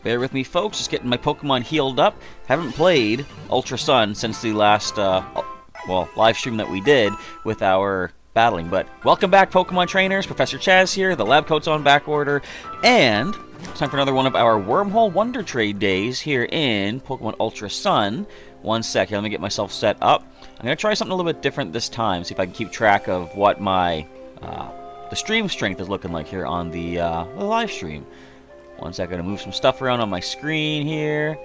Bear with me, folks. Just getting my Pokemon healed up. Haven't played Ultra Sun since the last, well, live stream that we did with our battling. But welcome back, Pokemon Trainers. Professor Chaz here. The lab coat's on back order. And it's time for another one of our Wormhole Wonder Trade days here in Pokemon Ultra Sun. One sec here. Let me get myself set up. I'm going to try something a little bit different this time. See if I can keep track of what my the stream strength is looking like here on the live stream. One sec, I'm going to move some stuff around on my screen here.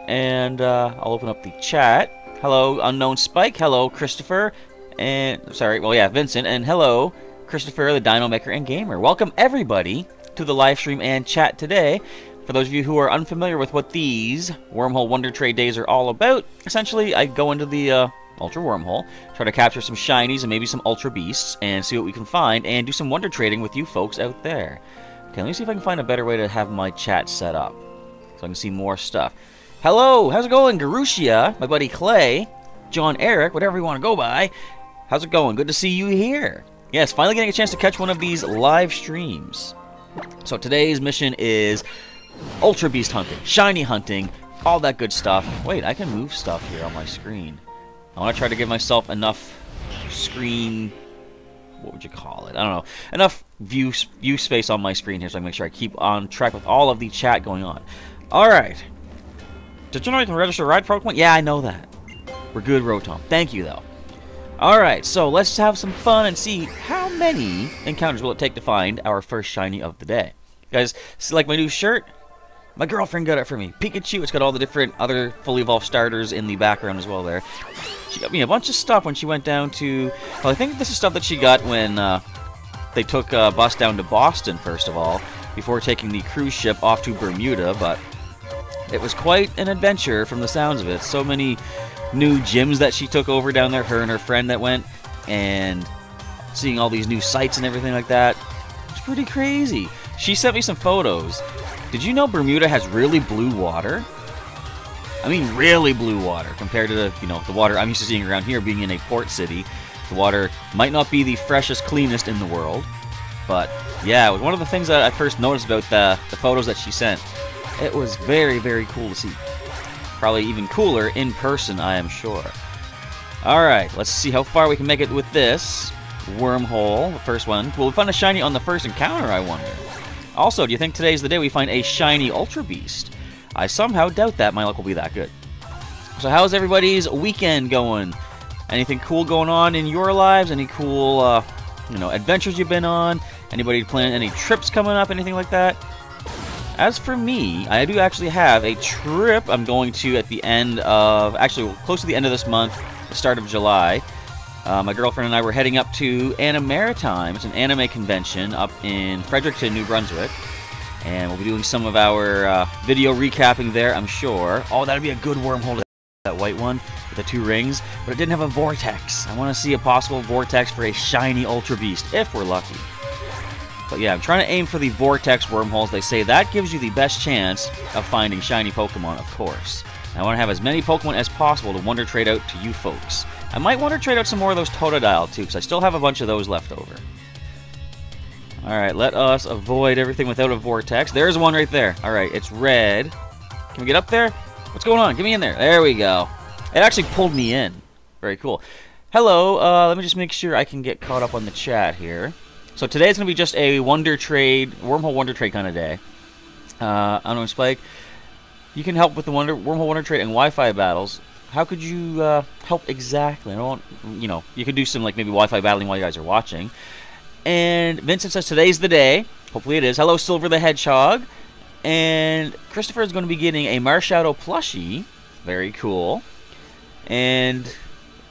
And I'll open up the chat. Hello, Unknown Spike. Hello, Christopher. And, sorry, well, yeah, Vincent. And hello, Christopher, the Dino Maker and Gamer. Welcome, everybody, to the live stream and chat today. For those of you who are unfamiliar with what these Wormhole Wonder Trade days are all about, essentially, I go into the Ultra Wormhole, try to capture some Shinies and maybe some Ultra Beasts, and see what we can find, and do some Wonder Trading with you folks out there. Okay, let me see if I can find a better way to have my chat set up, so I can see more stuff. Hello, how's it going, Garushia, my buddy Clay, John Eric, whatever you want to go by. How's it going? Good to see you here. Yes, finally getting a chance to catch one of these live streams. So today's mission is Ultra Beast hunting, Shiny hunting, all that good stuff. Wait, I can move stuff here on my screen. I want to try to give myself enough screen, what would you call it? I don't know. Enough view space on my screen here so I can make sure I keep on track with all of the chat going on. Alright. Did you know you can register a ride Pokemon? Yeah, I know that. We're good, Rotom. Thank you, though. Alright, so let's have some fun and see how many encounters will it take to find our first shiny of the day. You guys, see like my new shirt? My girlfriend got it for me. Pikachu, it's got all the different other fully evolved starters in the background as well there. She got me a bunch of stuff when she went down to... Well, I think this is stuff that she got when they took a bus down to Boston, first of all, before taking the cruise ship off to Bermuda, but it was quite an adventure from the sounds of it. So many new gyms that she took over down there, her and her friend that went, and seeing all these new sights and everything like that. It's pretty crazy. She sent me some photos. Did you know Bermuda has really blue water? I mean really blue water compared to the, you know, the water I'm used to seeing around here being in a port city. The water might not be the freshest, cleanest in the world, but yeah, one of the things that I first noticed about the photos that she sent, it was very, very cool to see. Probably even cooler in person, I am sure. Alright, let's see how far we can make it with this wormhole, the first one. Will we find a shiny on the first encounter, I wonder? Also, do you think today's the day we find a shiny Ultra Beast? I somehow doubt that my luck will be that good. So how's everybody's weekend going? Anything cool going on in your lives? Any cool, you know, adventures you've been on? Anybody planning any trips coming up? Anything like that? As for me, I do actually have a trip I'm going to at the end of, actually close to the end of this month, the start of July. My girlfriend and I were heading up to Maritime. It's an anime convention up in Fredericton, New Brunswick. And we'll be doing some of our video recapping there, I'm sure. Oh, that'd be a good wormhole, that white one with the 2 rings. But it didn't have a vortex. I want to see a possible vortex for a shiny Ultra Beast, if we're lucky. But yeah, I'm trying to aim for the vortex wormholes. They say that gives you the best chance of finding shiny Pokemon, of course. And I want to have as many Pokemon as possible to Wonder Trade out to you folks. I might Wonder Trade out some more of those Totodile, too, because I still have a bunch of those left over. Alright, let us avoid everything without a vortex. There's one right there. Alright, it's red. Can we get up there? What's going on? Get me in there. There we go. It actually pulled me in. Very cool. Hello, let me just make sure I can get caught up on the chat here. So today's going to be just a Wonder Trade, Wormhole Wonder Trade kind of day. Unknown Spike, you can help with the Wormhole Wonder Trade and Wi-Fi battles. How could you help exactly? I don't, you know, you could do some like maybe Wi-Fi battling while you guys are watching. And Vincent says today's the day. Hopefully it is. Hello, Silver the Hedgehog. And Christopher is going to be getting a Marshadow plushie. Very cool. And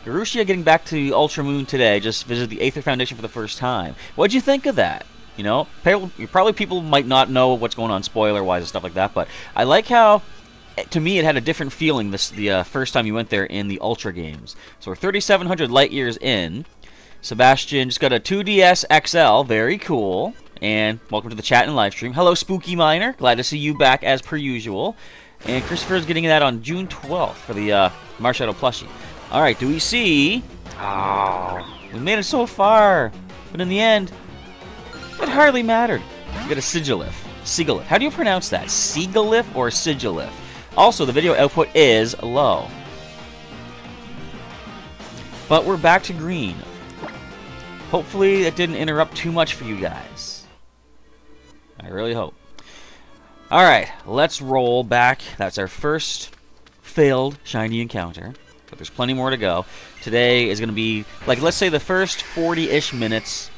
Garushia getting back to Ultra Moon today. Just visited the Aether Foundation for the first time. What'd you think of that? You know, probably people might not know what's going on spoiler-wise and stuff like that, but I like how, to me, it had a different feeling the first time you went there in the Ultra games. So we're 3,700 light years in. Sebastian just got a 2DS XL. Very cool. And welcome to the chat and live stream. Hello, Spooky Miner. Glad to see you back as per usual. And Christopher's getting that on June 12th for the Marshadow plushie. Alright, do we see... Oh, we made it so far. But in the end, it hardly mattered. We got a Sigilif. Sigilyph. How do you pronounce that? Sigilyph or Sigilyph? Also, the video output is low. But we're back to green. Hopefully that didn't interrupt too much for you guys. I really hope. Alright, let's roll back. That's our first failed shiny encounter. But there's plenty more to go. Today is going to be, like, let's say the first 40-ish minutes.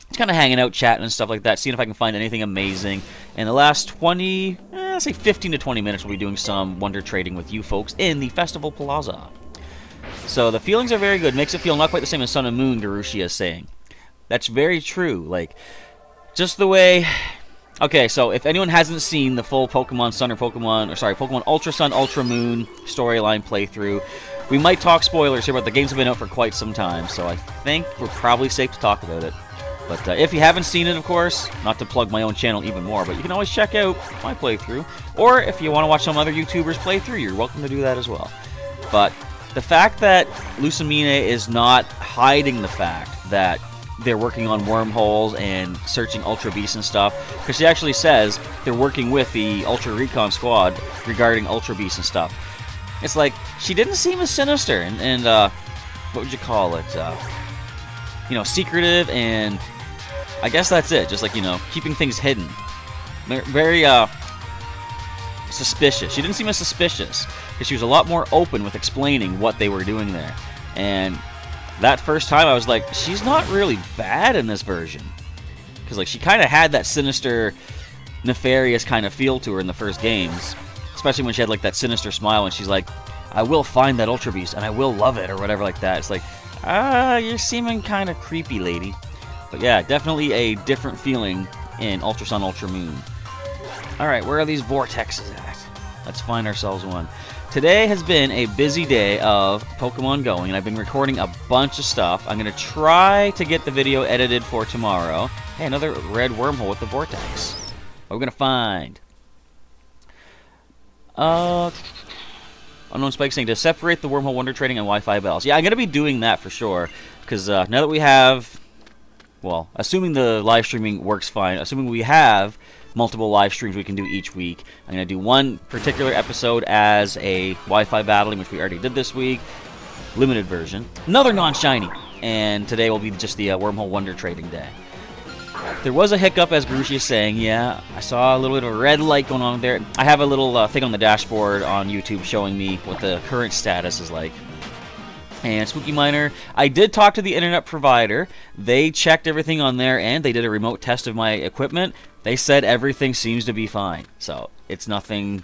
It's kind of hanging out, chatting and stuff like that, seeing if I can find anything amazing. And the last 20, say 15 to 20 minutes, we'll be doing some wonder trading with you folks in the Festival Plaza. So the feelings are very good. Makes it feel not quite the same as Sun and Moon, Garushi is saying. That's very true. Like, just the way... Okay, so if anyone hasn't seen the full Pokemon Sun or Pokemon Ultra Sun, Ultra Moon storyline playthrough, we might talk spoilers here, but the games have been out for quite some time, so I think we're probably safe to talk about it. But if you haven't seen it, of course, not to plug my own channel even more, but you can always check out my playthrough. Or if you want to watch some other YouTubers play through, you're welcome to do that as well. But the fact that Lucamine is not hiding the fact that they're working on wormholes and searching Ultra Beasts and stuff, because she actually says they're working with the Ultra Recon Squad regarding Ultra Beasts and stuff. It's like, she didn't seem as sinister and what would you call it? You know, secretive, and I guess that's it. Just like, you know, keeping things hidden. Very suspicious. She didn't seem as suspicious because she was a lot more open with explaining what they were doing there. And that first time I was like, she's not really bad in this version. Because like she kind of had that sinister, nefarious kind of feel to her in the first games. Especially when she had like that sinister smile and she's like, I will find that Ultra Beast and I will love it or whatever like that. It's like, you're seeming kind of creepy, lady. But yeah, definitely a different feeling in Ultra Sun, Ultra Moon. Alright, where are these vortexes at? Let's find ourselves one. Today has been a busy day of Pokemon going, and I've been recording a bunch of stuff. I'm going to try to get the video edited for tomorrow. Hey, another red wormhole with the vortex. What are we going to find? Unknown Spike saying to separate the wormhole wonder trading and Wi-Fi bells. Yeah, I'm going to be doing that for sure, because now that we have, well, assuming the live streaming works fine, assuming we have multiple live streams we can do each week. I'm going to do one particular episode as a Wi-Fi battling, which we already did this week. Limited version. Another non-shiny. And today will be just the Wormhole Wonder Trading Day. There was a hiccup, as Garushi is saying. Yeah, I saw a little bit of a red light going on there. I have a little thing on the dashboard on YouTube showing me what the current status is like. And Spooky Miner, I did talk to the internet provider. They checked everything on their end. They did a remote test of my equipment. They said everything seems to be fine. So it's nothing,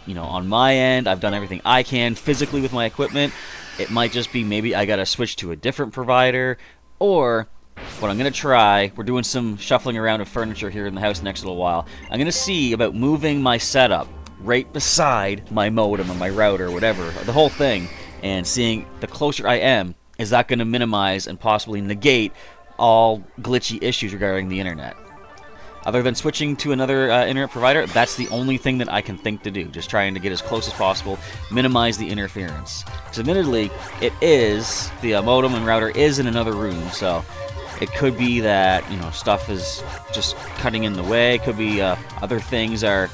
you know, on my end. I've done everything I can physically with my equipment. It might just be maybe I gotta switch to a different provider, or what I'm gonna try, we're doing some shuffling around of furniture here in the house next little while. I'm gonna see about moving my setup right beside my modem or my router or whatever, the whole thing, and seeing the closer I am, is that going to minimize and possibly negate all glitchy issues regarding the internet. Other than switching to another internet provider, that's the only thing that I can think to do. Just trying to get as close as possible, minimize the interference. Because admittedly, it is, the modem and router is in another room, so it could be that, you know, stuff is just cutting in the way. It could be other things are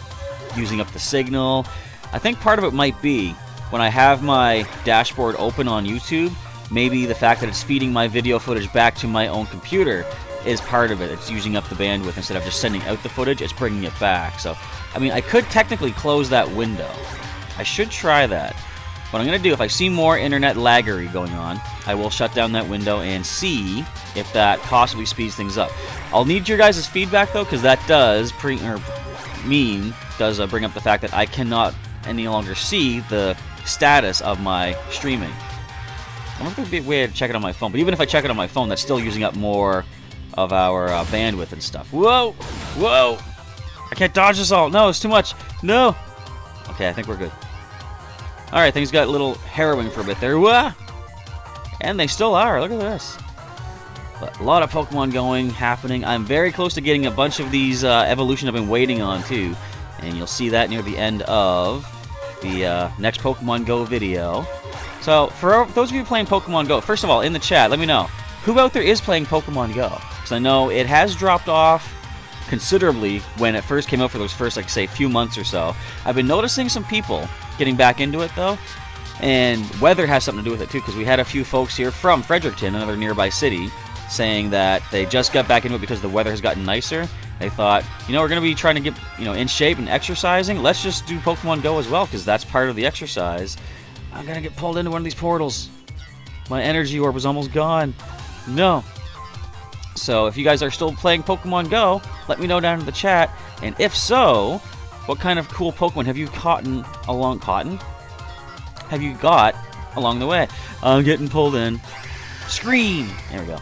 using up the signal. I think part of it might be when I have my dashboard open on YouTube, maybe the fact that it's feeding my video footage back to my own computer is part of it. It's using up the bandwidth. Instead of just sending out the footage, it's bringing it back. So, I mean, I could technically close that window. I should try that. What I'm going to do, if I see more internet laggery going on, I will shut down that window and see if that possibly speeds things up. I'll need your guys' feedback, though, because that does bring up the fact that I cannot any longer see the status of my streaming. I wonder if there'd be a way to check it on my phone, but even if I check it on my phone, that's still using up more of our bandwidth and stuff. Whoa! Whoa! I can't dodge this all! No, it's too much! No! Okay, I think we're good. Alright, things got a little harrowing for a bit there. Whoa! And they still are, look at this. But a lot of Pokemon happening. I'm very close to getting a bunch of these evolution I've been waiting on, too. And you'll see that near the end of the next Pokemon Go video. So, for those of you playing Pokemon Go, first of all, in the chat, let me know, who out there is playing Pokemon Go? Because I know it has dropped off considerably when it first came out for those first, like, say, few months or so. I've been noticing some people getting back into it, though. And weather has something to do with it, too, because we had a few folks here from Fredericton, another nearby city, saying that they just got back into it because the weather has gotten nicer. They thought, you know, we're going to be trying to get, you know, in shape and exercising. Let's just do Pokemon Go as well, because that's part of the exercise. I'm going to get pulled into one of these portals. My energy orb was almost gone. No. So, if you guys are still playing Pokemon Go, let me know down in the chat. And if so, what kind of cool Pokemon have you caught have you got along the way? I'm getting pulled in. Scream! There we go.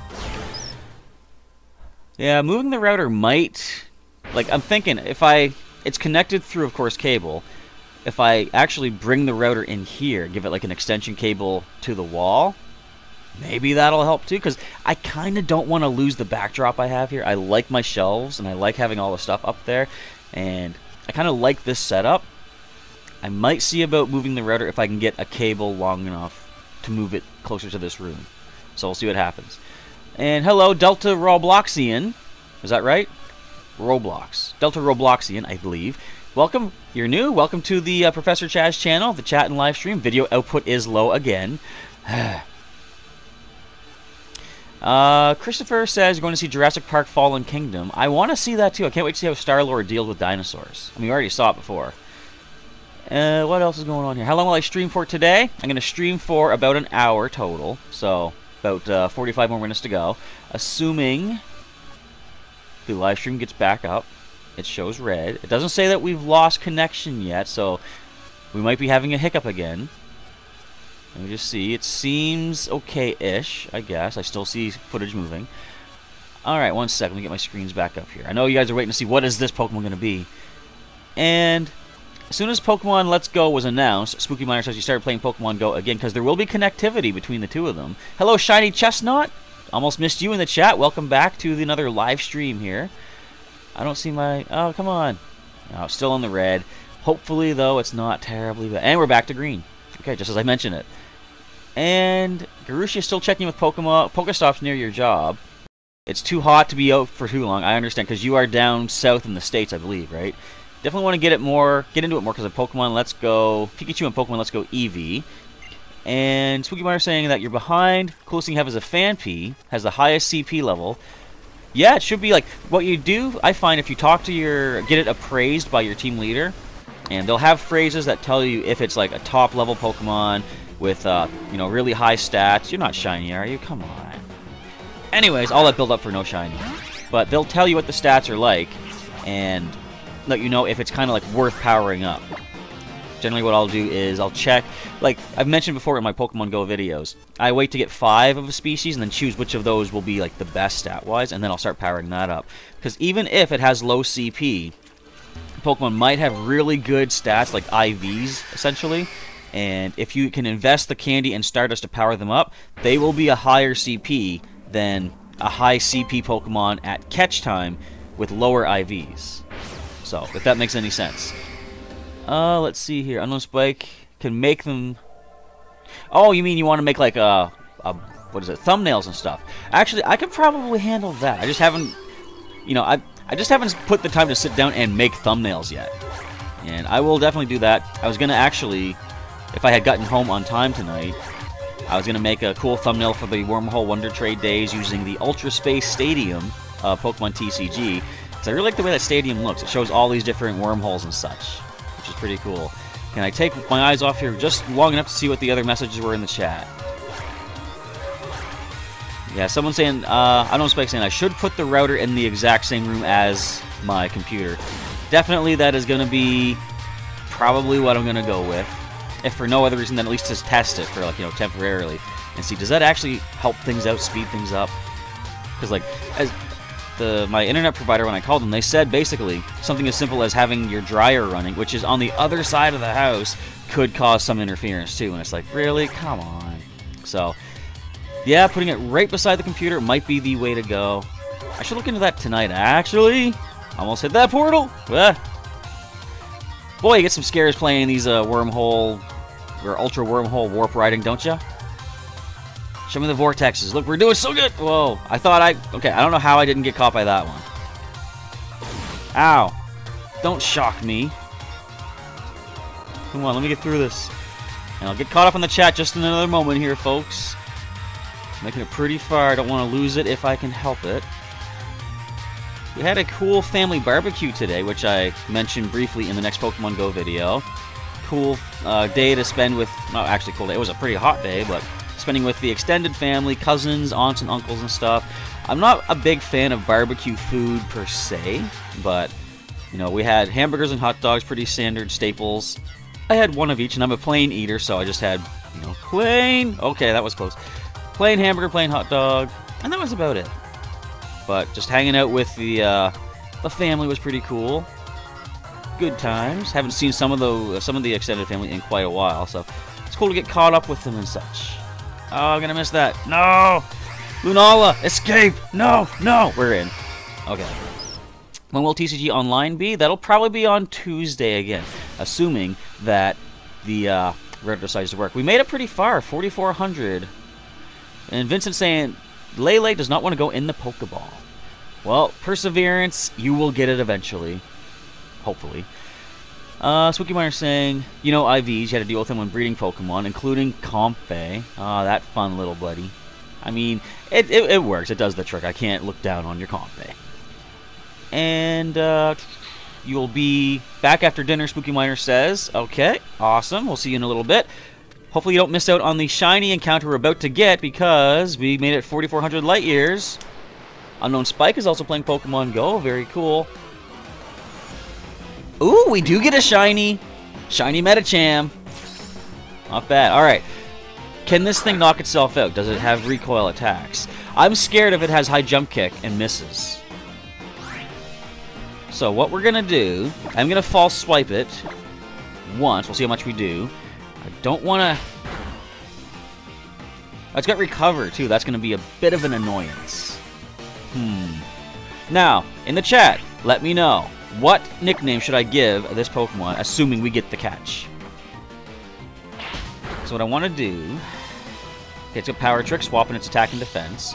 Yeah, moving the router might... Like, I'm thinking, if it's connected through, of course, cable. If I actually bring the router in here, give it like an extension cable to the wall, maybe that'll help too, because I kind of don't want to lose the backdrop I have here. I like my shelves, and I like having all the stuff up there, and I kind of like this setup. I might see about moving the router if I can get a cable long enough to move it closer to this room. So we'll see what happens. And hello, Delta Robloxian. Is that right? Roblox. Delta Robloxian, I believe. Welcome. You're new. Welcome to the Professor Chaz channel, the chat and live stream. Video output is low again. Christopher says you're going to see Jurassic Park Fallen Kingdom. I want to see that too. I can't wait to see how Star-Lord deals with dinosaurs. I mean, we already saw it before. What else is going on here? How long will I stream for today? I'm going to stream for about an hour total. So, about 45 more minutes to go. Assuming the live stream gets back up. It shows red. It doesn't say that we've lost connection yet, so we might be having a hiccup again. Let me just see. It seems okay-ish, I guess. I still see footage moving. Alright, one second. Let me get my screens back up here. I know you guys are waiting to see what is this Pokemon going to be. And as soon as Pokemon Let's Go was announced, Spooky Miner says you started playing Pokemon Go again, because there will be connectivity between the two of them. Hello, Shiny Chestnut. Almost missed you in the chat. Welcome back to another live stream here. I don't see my... Oh, come on. No, still in the red. Hopefully, though, it's not terribly bad. And we're back to green. Okay, just as I mentioned it. And Garushi is still checking with Pokestops near your job. It's too hot to be out for too long. I understand, because you are down south in the States, I believe, right? Definitely want to get into it more because of Pokemon Let's Go, Pikachu and Pokemon Let's Go Eevee. And Spooky Miner saying that you're behind. Coolest thing you have is a Phanpy, has the highest CP level. Yeah, it should be like what you do. I find if you talk to get it appraised by your team leader, and they'll have phrases that tell you if it's like a top level Pokemon with you know, really high stats. You're not shiny, are you? Come on. Anyways, all that build up for no shiny, but they'll tell you what the stats are like, and let you know if it's kind of like worth powering up. Generally what I'll do is I'll check, like I've mentioned before in my Pokemon Go videos, I wait to get 5 of a species and then choose which of those will be like the best stat-wise, and then I'll start powering that up. Because even if it has low CP, Pokemon might have really good stats, like IVs, essentially, and if you can invest the candy and Stardust to power them up, they will be a higher CP than a high CP Pokemon at catch time with lower IVs. So, if that makes any sense. Let's see here. Unknown Spike can make them... Oh, you mean you want to make like what is it, thumbnails and stuff. Actually, I could probably handle that. I just haven't, you know, I just haven't put the time to sit down and make thumbnails yet. And I will definitely do that. I was going to actually, if I had gotten home on time tonight, I was going to make a cool thumbnail for the Wormhole Wonder Trade Days using the Ultra Space Stadium Pokemon TCG. Because I really like the way that stadium looks. It shows all these different wormholes and such, which is pretty cool. Can I take my eyes off here just long enough to see what the other messages were in the chat? Yeah, someone saying, I don't expect saying I should put the router in the exact same room as my computer. Definitely that is going to be probably what I'm going to go with. If for no other reason than at least to test it for, like, you know, temporarily. And see, does that actually help things out, speed things up? Because, like, as my internet provider, when I called them, they said basically something as simple as having your dryer running, which is on the other side of the house, could cause some interference too. And it's like, really? Come on. So, yeah, putting it right beside the computer might be the way to go. I should look into that tonight, actually. Almost hit that portal. Boy, you get some scares playing these wormhole or ultra wormhole warp riding, don't you? Show me the vortexes. Look, we're doing so good. Whoa, I thought okay, I don't know how I didn't get caught by that one. Ow. Don't shock me. Come on, let me get through this. And I'll get caught up on the chat just in another moment here, folks. Making it pretty far. I don't want to lose it if I can help it. We had a cool family barbecue today, which I mentioned briefly in the next Pokemon Go video. Cool day to spend with, not actually cool day, it was a pretty hot day, but spending with the extended family, cousins, aunts and uncles and stuff. I'm not a big fan of barbecue food per se, but, you know, we had hamburgers and hot dogs, pretty standard staples. I had one of each, and I'm a plain eater, so I just had, you know, plain, okay, that was close. Plain hamburger, plain hot dog, and that was about it. But just hanging out with the family was pretty cool. Good times. Haven't seen some of the extended family in quite a while, so it's cool to get caught up with them and such. Oh, I'm gonna miss that. No! Lunala, escape! No, no! We're in. Okay. When will TCG Online be? That'll probably be on Tuesday again, assuming that the router decides to work. We made it pretty far, 4,400. And Vincent saying, Lele does not want to go in the Pokeball. Well, perseverance, you will get it eventually. Hopefully. Swookie Miner saying, you know IVs, you had to deal with them when breeding Pokemon, including Comfey. Ah, that fun little buddy. I mean, it works. It does the trick. I can't look down on your Comfey. And you'll be back after dinner, Spooky Miner says. Okay, awesome. We'll see you in a little bit. Hopefully you don't miss out on the shiny encounter we're about to get, because we made it 4,400 light years. Unknown Spike is also playing Pokemon Go. Very cool. Ooh, we do get a shiny. Shiny Medicham. Not bad. Alright. Can this thing knock itself out? Does it have recoil attacks? I'm scared if it has high jump kick and misses. So what we're going to do, I'm going to false swipe it once. We'll see how much we do. I don't want to... It's got recover, too. That's going to be a bit of an annoyance. Now, in the chat, let me know. What nickname should I give this Pokemon, assuming we get the catch? So what I want to do... Okay, it's got Power Trick, swapping its attack and defense.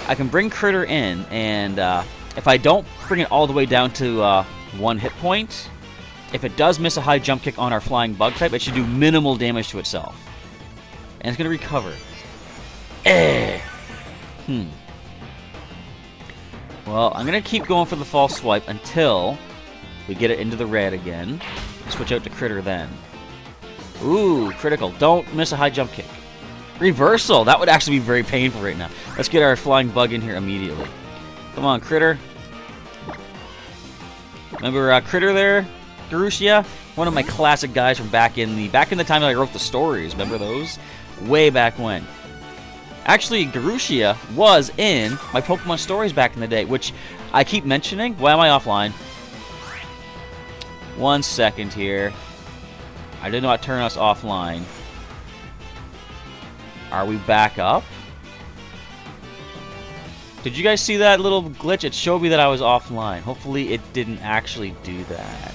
I can bring Critter in, and if I don't bring it all the way down to 1 hit point, if it does miss a high jump kick on our flying bug type, it should do minimal damage to itself. And it's going to recover. Well, I'm going to keep going for the false swipe until we get it into the red again. Switch out to Critter then. Ooh, critical. Don't miss a high jump kick. Reversal. That would actually be very painful right now. Let's get our flying bug in here immediately. Come on, Critter. Remember Critter there? Garushia? One of my classic guys from back in the time that I wrote the stories. Remember those? Way back when. Actually, Garushia was in my Pokemon stories back in the day, which I keep mentioning. Why am I offline? 1 second here. I did not turn us offline. Are we back up? Did you guys see that little glitch? It showed me that I was offline. Hopefully it didn't actually do that.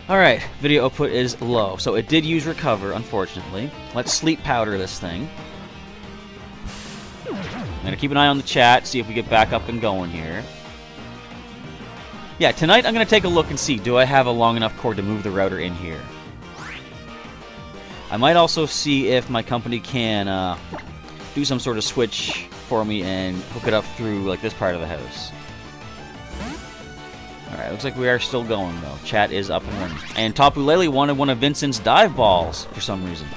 Alright, video output is low. So it did use recover, unfortunately. Let's sleep powder this thing. I'm going to keep an eye on the chat, see if we get back up and going here. Yeah, tonight I'm going to take a look and see, do I have a long enough cord to move the router in here? I might also see if my company can do some sort of switch for me and hook it up through like this part of the house. Alright, looks like we are still going though. Chat is up and running. And Tapu Lele wanted one of Vincent's dive balls for some reason.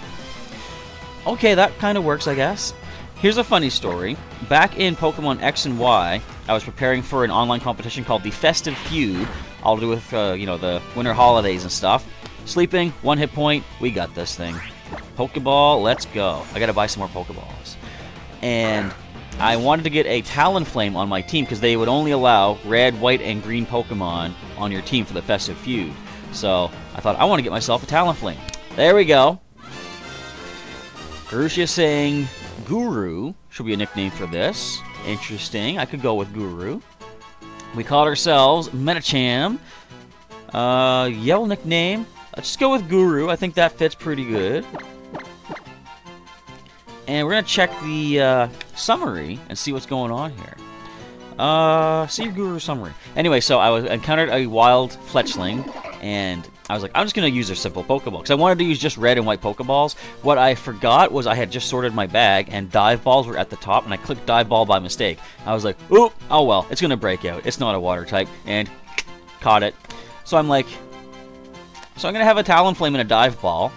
Okay, that kind of works, I guess. Here's a funny story. Back in Pokemon X and Y, I was preparing for an online competition called the Festive Feud, all to do with, you know, the winter holidays and stuff. Sleeping, 1 hit point, we got this thing. Pokeball, let's go. I gotta buy some more Pokeballs. And I wanted to get a Talonflame on my team because they would only allow red, white, and green Pokemon on your team for the Festive Feud. So I thought, I want to get myself a Talonflame. There we go. Garushia saying Guru should be a nickname for this. Interesting. I could go with Guru. We called ourselves Medicham. Yell nickname. Let's just go with Guru. I think that fits pretty good. And we're going to check the summary and see what's going on here. See Guru summary. Anyway, so I encountered a wild fletchling, and I was like, I'm just going to use a simple Pokeball, because I wanted to use just red and white Pokeballs. What I forgot was I had just sorted my bag, and dive balls were at the top, and I clicked dive ball by mistake. I was like, oh well, it's going to break out. It's not a water type, and caught it. So I'm like, so I'm going to have a Talonflame and a dive ball.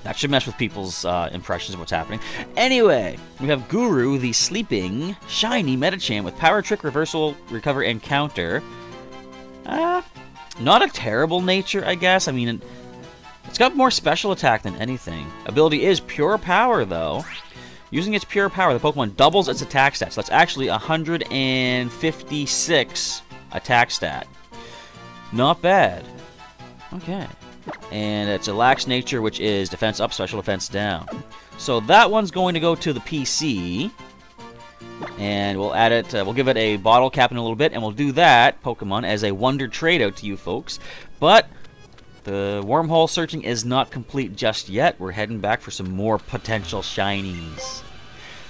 That should mess with people's impressions of what's happening. Anyway, we have Guru, the sleeping, shiny Medicham with Power Trick, Reversal, Recover, and Counter. Not a terrible nature, I guess. I mean, it's got more special attack than anything. Ability is Pure Power, though. Using its Pure Power, the Pokemon doubles its attack stat. So that's actually 156 attack stat. Not bad. Okay. And it's a lax nature, which is defense up, special defense down. So that one's going to go to the PC. And we'll add it, we'll give it a bottle cap in a little bit, and we'll do that Pokemon as a Wonder trade out to you folks. But the wormhole searching is not complete just yet. We're heading back for some more potential shinies.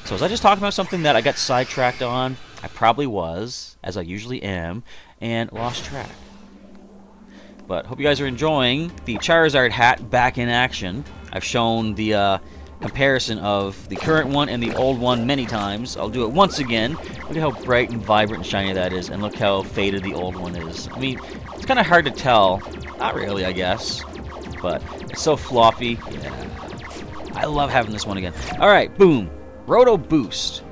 So was I just talking about something that I got sidetracked on? I probably was, as I usually am, and lost track. But hope you guys are enjoying the Charizard hat back in action. I've shown the comparison of the current one and the old one many times. I'll do it once again. Look at how bright and vibrant and shiny that is, and look how faded the old one is. I mean, it's kind of hard to tell. Not really, I guess. But it's so floppy. Yeah. I love having this one again. Alright, boom. Roto Boost.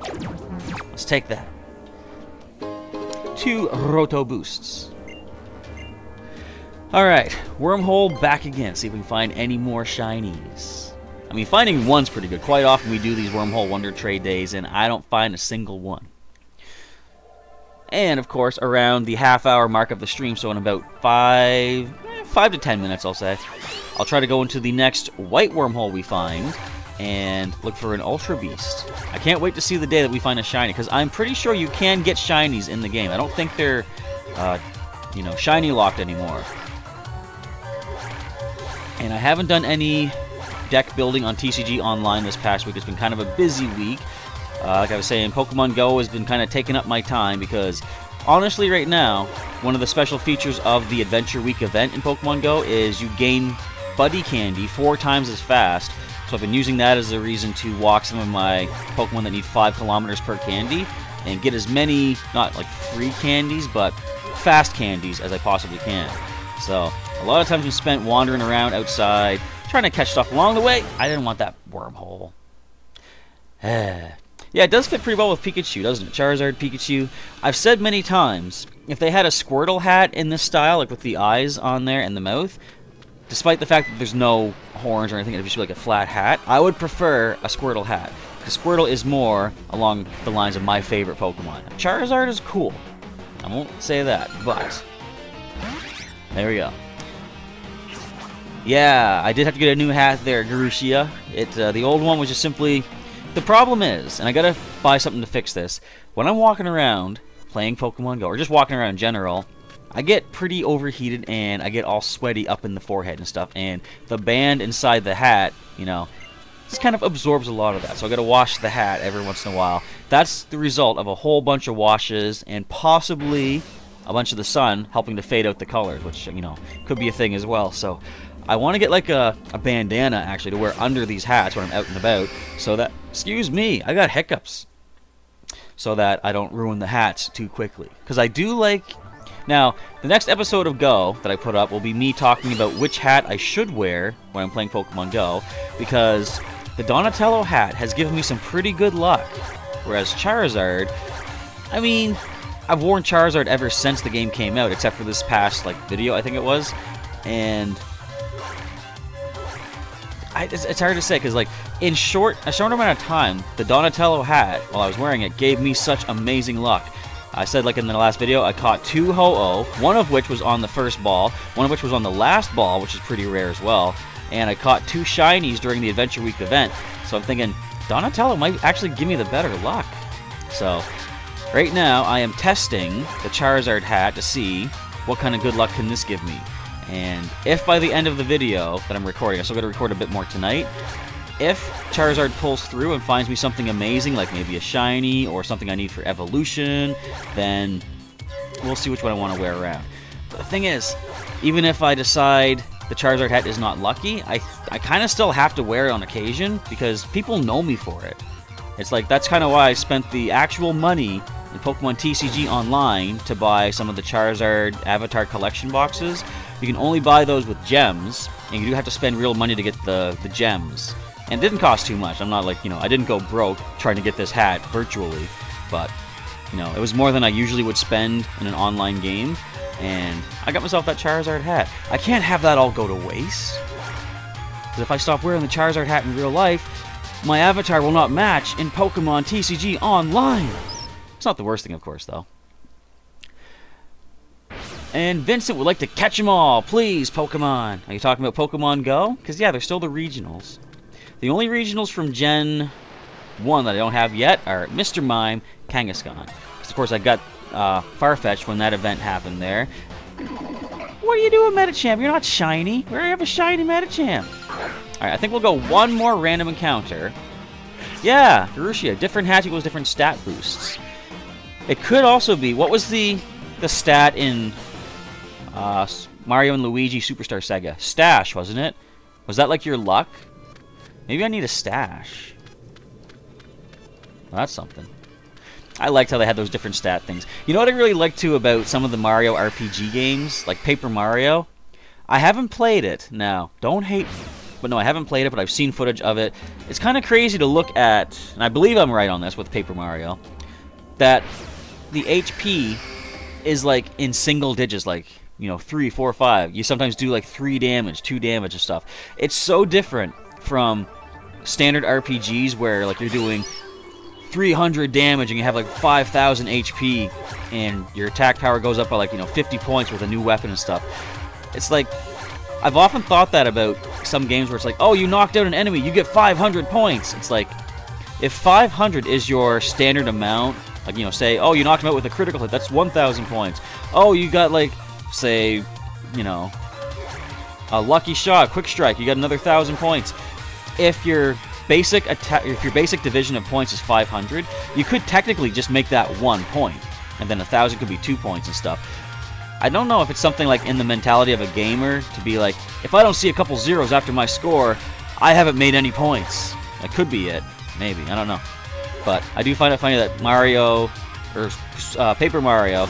Let's take that. 2 Roto Boosts. Alright, Wormhole back again. See if we can find any more shinies. I mean, finding one's pretty good. Quite often we do these Wormhole Wonder Trade days, and I don't find a single one. And, of course, around the half-hour mark of the stream, so in about 5 to 10 minutes, I'll say, I'll try to go into the next white Wormhole we find and look for an Ultra Beast. I can't wait to see the day that we find a shiny, because I'm pretty sure you can get shinies in the game. I don't think they're, you know, shiny locked anymore. And I haven't done any deck building on TCG Online this past week. It's been kind of a busy week. Like I was saying, Pokemon Go has been kind of taking up my time because, honestly, right now, one of the special features of the Adventure Week event in Pokemon Go is you gain Buddy Candy 4 times as fast. So I've been using that as a reason to walk some of my Pokemon that need 5 kilometers per candy and get as many, not like free candies, but fast candies as I possibly can. So a lot of times we spent wandering around outside, trying to catch stuff along the way. I didn't want that Wormhole. Yeah, it does fit pretty well with Pikachu, doesn't it? Charizard, Pikachu. I've said many times, if they had a Squirtle hat in this style, like with the eyes on there and the mouth, despite the fact that there's no horns or anything, it'd just be like a flat hat, I would prefer a Squirtle hat. Because Squirtle is more along the lines of my favorite Pokemon. Charizard is cool. I won't say that, but there we go. Yeah, I did have to get a new hat there, Garushia. The old one was just simply... The problem is, and I gotta buy something to fix this, when I'm walking around playing Pokemon Go, or just walking around in general, I get pretty overheated and I get all sweaty up in the forehead and stuff, and the band inside the hat, you know, just kind of absorbs a lot of that, so I gotta wash the hat every once in a while. That's the result of a whole bunch of washes and possibly a bunch of the sun helping to fade out the colors, which, you know, could be a thing as well. So I want to get like a bandana actually to wear under these hats when I'm out and about, so that, excuse me, I got hiccups, so that I don't ruin the hats too quickly. Because I do like... Now, the next episode of Go that I put up will be me talking about which hat I should wear when I'm playing Pokemon Go, because the Donatello hat has given me some pretty good luck, whereas Charizard, I mean, I've worn Charizard ever since the game came out, except for this past like video, I think it was, and it's hard to say, because like in a short amount of time, the Donatello hat, while I was wearing it, gave me such amazing luck. I said, like in the last video, I caught 2 Ho-Oh, one of which was on the first ball, one of which was on the last ball, which is pretty rare as well, and I caught 2 shinies during the Adventure Week event. So I'm thinking, Donatello might actually give me the better luck. So right now, I am testing the Charizard hat to see what kind of good luck can this give me. And if by the end of the video that I'm recording, I still got to record a bit more tonight, If Charizard pulls through and finds me something amazing, like maybe a shiny or something I need for evolution, then we'll see which one I want to wear around. But the thing is, even if I decide the Charizard hat is not lucky, I kind of still have to wear it on occasion because people know me for it. It's like, that's kind of why I spent the actual money in Pokemon TCG Online to buy some of the Charizard Avatar Collection boxes. You can only buy those with gems, and you do have to spend real money to get the gems. And it didn't cost too much. I'm not like, I didn't go broke trying to get this hat virtually, but, it was more than I usually would spend in an online game, and I got myself that Charizard hat. I can't have that all go to waste, because if I stop wearing the Charizard hat in real life, my avatar will not match in Pokemon TCG Online. It's not the worst thing, of course, though. And Vincent would like to catch them all. Please, Pokemon. Are you talking about Pokemon Go? Because, yeah, there's still the regionals. The only regionals from Gen 1 that I don't have yet are Mr. Mime, Kangaskhan. Because, of course, I got Farfetch'd when that event happened there. What are you doing, Medicham? You're not shiny. Where do you have a shiny Medicham? Alright, I think we'll go one more random encounter. Yeah, Garushia. Different hatch equals different stat boosts. It could also be... What was the stat in Mario and Luigi Superstar Saga? Stash, wasn't it? Was that like your luck? Maybe I need a stash. Well, that's something. I liked how they had those different stat things. You know what I really like too about some of the Mario RPG games? Like Paper Mario? I haven't played it. Now, don't hate me. But no, I haven't played it, but I've seen footage of it. It's kind of crazy to look at, and I believe I'm right on this with Paper Mario, that the HP is like in single digits, like, 3, 4, 5. You sometimes do like 3 damage, 2 damage and stuff. It's so different from standard RPGs where like you're doing 300 damage and you have like 5,000 HP and your attack power goes up by like 50 points with a new weapon and stuff. It's like, I've often thought that about some games where it's like, oh, you knocked out an enemy, you get 500 points. It's like, if 500 is your standard amount, like, say, oh, you knocked him out with a critical hit, that's 1,000 points. Oh, you got like, say, a lucky shot, quick strike, you got another 1,000 points. If your basic division of points is 500, you could technically just make that 1 point, and then 1,000 could be 2 points and stuff. I don't know if it's something like in the mentality of a gamer to be like, if I don't see a couple zeros after my score, I haven't made any points. That could be it. Maybe. I don't know. But I do find it funny that Mario, or Paper Mario,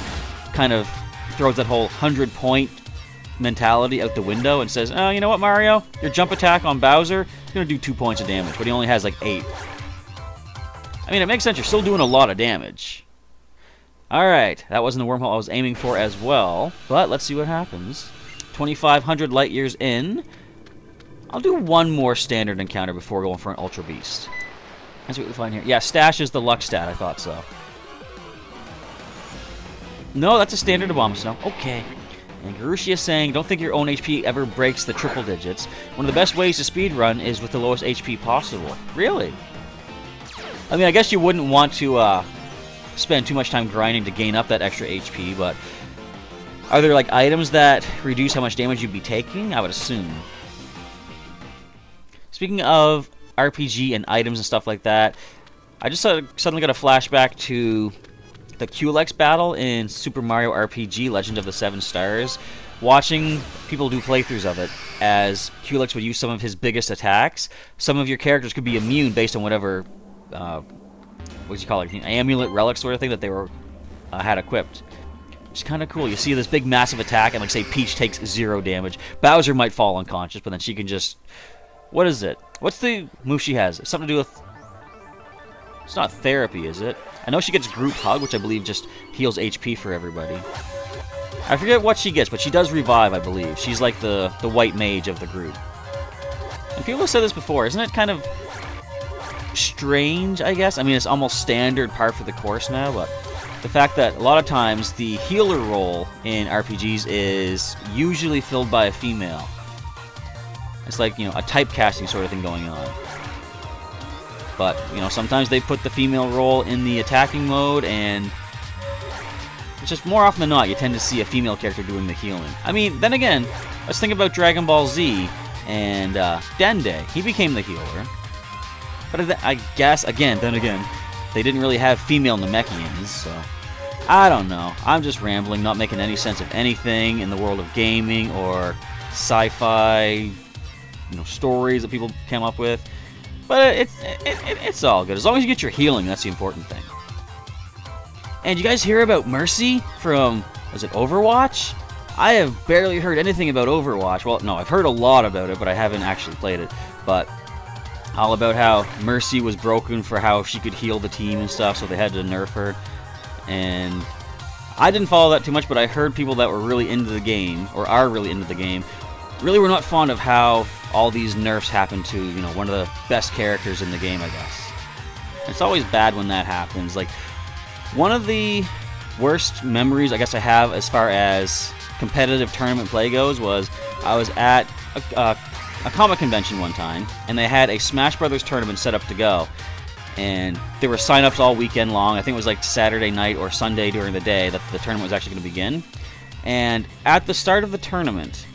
kind of throws that whole 100-point mentality out the window and says, oh, you know what, Mario? Your jump attack on Bowser is going to do 2 points of damage, but he only has like 8. I mean, it makes sense. You're still doing a lot of damage. Alright, that wasn't the wormhole I was aiming for as well, but let's see what happens. 2,500 light years in. I'll do one more standard encounter before going for an Ultra Beast. That's what we find here. Yeah, Stash is the luck stat, I thought so. No, that's a standard Abomasnow. Okay. And Garushia is saying, don't think your own HP ever breaks the triple digits. One of the best ways to speedrun is with the lowest HP possible. Really? I mean, I guess you wouldn't want to spend too much time grinding to gain up that extra HP, but are there like items that reduce how much damage you'd be taking? I would assume. Speaking of RPG and items and stuff like that, I just suddenly got a flashback to the Culex battle in Super Mario RPG Legend of the Seven Stars. Watching people do playthroughs of it, as Culex would use some of his biggest attacks, some of your characters could be immune based on whatever what do you call it? Amulet relic sort of thing that they were had equipped. It's kind of cool. You see this big massive attack, and like say Peach takes 0 damage. Bowser might fall unconscious, but then she can just... What is it? What's the move she has? It's something to do with... It's not therapy, is it? I know she gets Group Hug, which I believe just heals HP for everybody. I forget what she gets, but she does revive, I believe. She's like the white mage of the group. And people have said this before. Isn't it kind of strange, I guess? I mean, it's almost standard par for the course now, but the fact that a lot of times the healer role in RPGs is usually filled by a female. It's like, a typecasting sort of thing going on. But, sometimes they put the female role in the attacking mode, and it's just more often than not, you tend to see a female character doing the healing. I mean, then again, let's think about Dragon Ball Z and Dende. He became the healer. But I guess, then again, they didn't really have female Namekians, so... I don't know. I'm just rambling, not making any sense of anything in the world of gaming or sci-fi, stories that people came up with. But it's all good. As long as you get your healing, that's the important thing. And you guys hear about Mercy from, was it Overwatch? I have barely heard anything about Overwatch. Well, no, I've heard a lot about it, but I haven't actually played it. But all about how Mercy was broken for how she could heal the team and stuff, so they had to nerf her. And I didn't follow that too much, but I heard people that were really into the game, or are really into the game, really were not fond of how all these nerfs happen to, one of the best characters in the game, I guess. It's always bad when that happens. Like, one of the worst memories I guess I have as far as competitive tournament play goes was I was at a comic convention one time, and they had a Smash Brothers tournament set up to go. And there were sign-ups all weekend long. I think it was like Saturday night or Sunday during the day that the tournament was actually going to begin. And at the start of the tournament,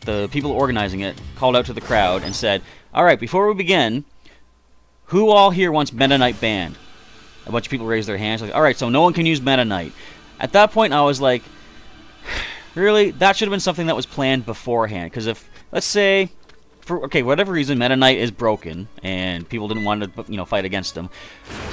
the people organizing it called out to the crowd and said, "Alright, before we begin, who all here wants Meta Knight banned?" A bunch of people raised their hands, like, alright, so no one can use Meta Knight. At that point, I was like, really? That should have been something that was planned beforehand. Because if, let's say... for whatever reason, Meta Knight is broken, and people didn't want to, fight against him.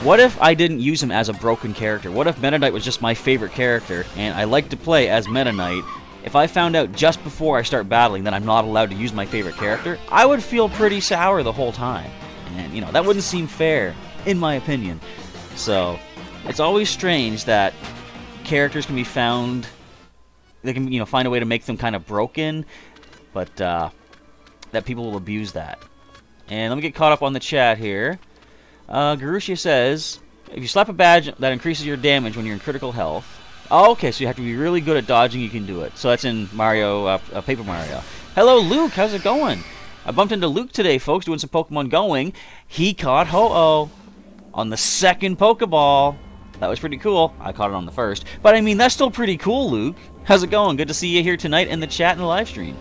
What if I didn't use him as a broken character? What if Meta Knight was just my favorite character, and I like to play as Meta Knight? If I found out just before I start battling that I'm not allowed to use my favorite character, I would feel pretty sour the whole time. And, that wouldn't seem fair, in my opinion. So, it's always strange that characters can be found... They can, find a way to make them kind of broken, but, that people will abuse that. And let me get caught up on the chat here. Garushia says, if you slap a badge that increases your damage when you're in critical health. Oh, okay, so you have to be really good at dodging, you can do it. So that's in Mario, Paper Mario. Hello, Luke, how's it going? I bumped into Luke today, folks, doing some Pokemon Going. He caught Ho-Oh on the second Pokeball. That was pretty cool. I caught it on the first. But I mean, that's still pretty cool, Luke. How's it going? Good to see you here tonight in the chat and the live stream.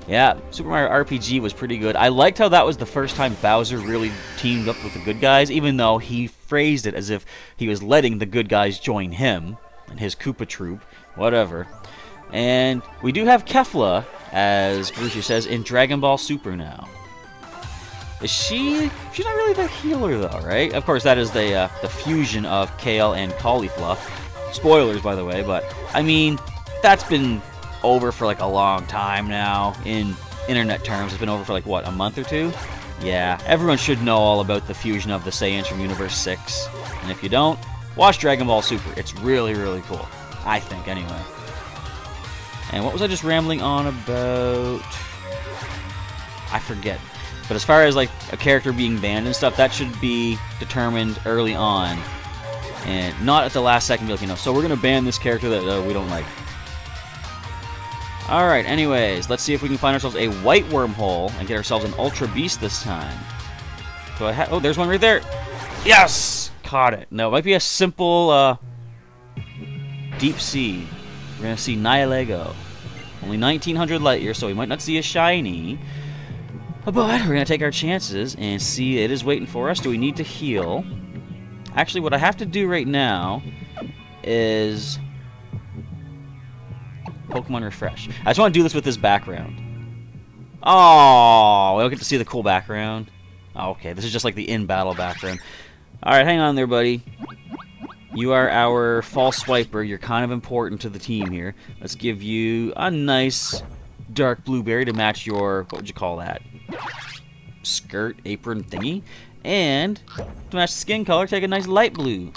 Yeah, Super Mario RPG was pretty good. I liked how that was the first time Bowser really teamed up with the good guys, even though he phrased it as if he was letting the good guys join him and his Koopa troop, whatever. And we do have Kefla, as Brucia says, in Dragon Ball Super now. Is she... She's not really the healer, though, right? Of course, that is the fusion of Kale and Caulifla. Spoilers, by the way, but, I mean, that's been over for like a long time now in internet terms. It's been over for like what, a month or two? Yeah, everyone should know all about the fusion of the Saiyans from Universe 6. And if you don't, watch Dragon Ball Super. It's really, really cool. I think, anyway. And what was I just rambling on about? I forget. But as far as like a character being banned and stuff, that should be determined early on. And not at the last second, be like, so we're going to ban this character that we don't like. Alright, anyways, let's see if we can find ourselves a white wormhole and get ourselves an Ultra Beast this time. Do I have... Oh, there's one right there. Yes! Caught it. No, it might be a simple, Deep Sea. We're going to see Nihilego. Only 1900 light years, so we might not see a shiny. But we're going to take our chances and see it is waiting for us. Do we need to heal? Actually, what I have to do right now is... Pokemon Refresh. I just want to do this with this background. Oh, we don't get to see the cool background. Oh, okay, this is just like the in-battle background. Alright, hang on there, buddy. You are our false swiper. You're kind of important to the team here. Let's give you a nice dark blueberry to match your, what would you call that? Skirt, apron thingy. And to match the skin color, take a nice light blue.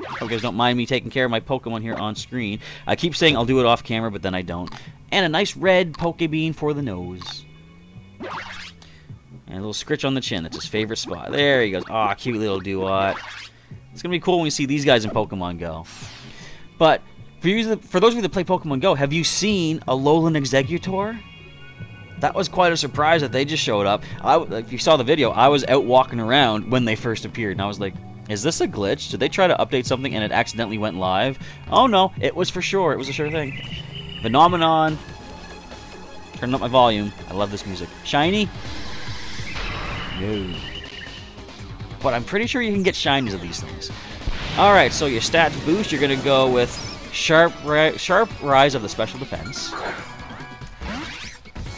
Hope you guys don't mind me taking care of my Pokemon here on screen. I keep saying I'll do it off camera, but then I don't. And a nice red Pokebean for the nose. And a little scritch on the chin. That's his favorite spot. There he goes. Aw, cute little Duat. It's going to be cool when we see these guys in Pokemon Go. But for those of you that play Pokemon Go, have you seen Alolan Exeggutor? That was quite a surprise that they just showed up. If you saw the video, I was out walking around when they first appeared, and I was like, is this a glitch? Did they try to update something and it accidentally went live? Oh no, it was for sure. It was a sure thing. Phenomenon. Turn up my volume. I love this music. Shiny? No. but I'm pretty sure you can get shinies of these things. Alright, so your stats boost, you're going to go with Sharp Rise of the Special Defense.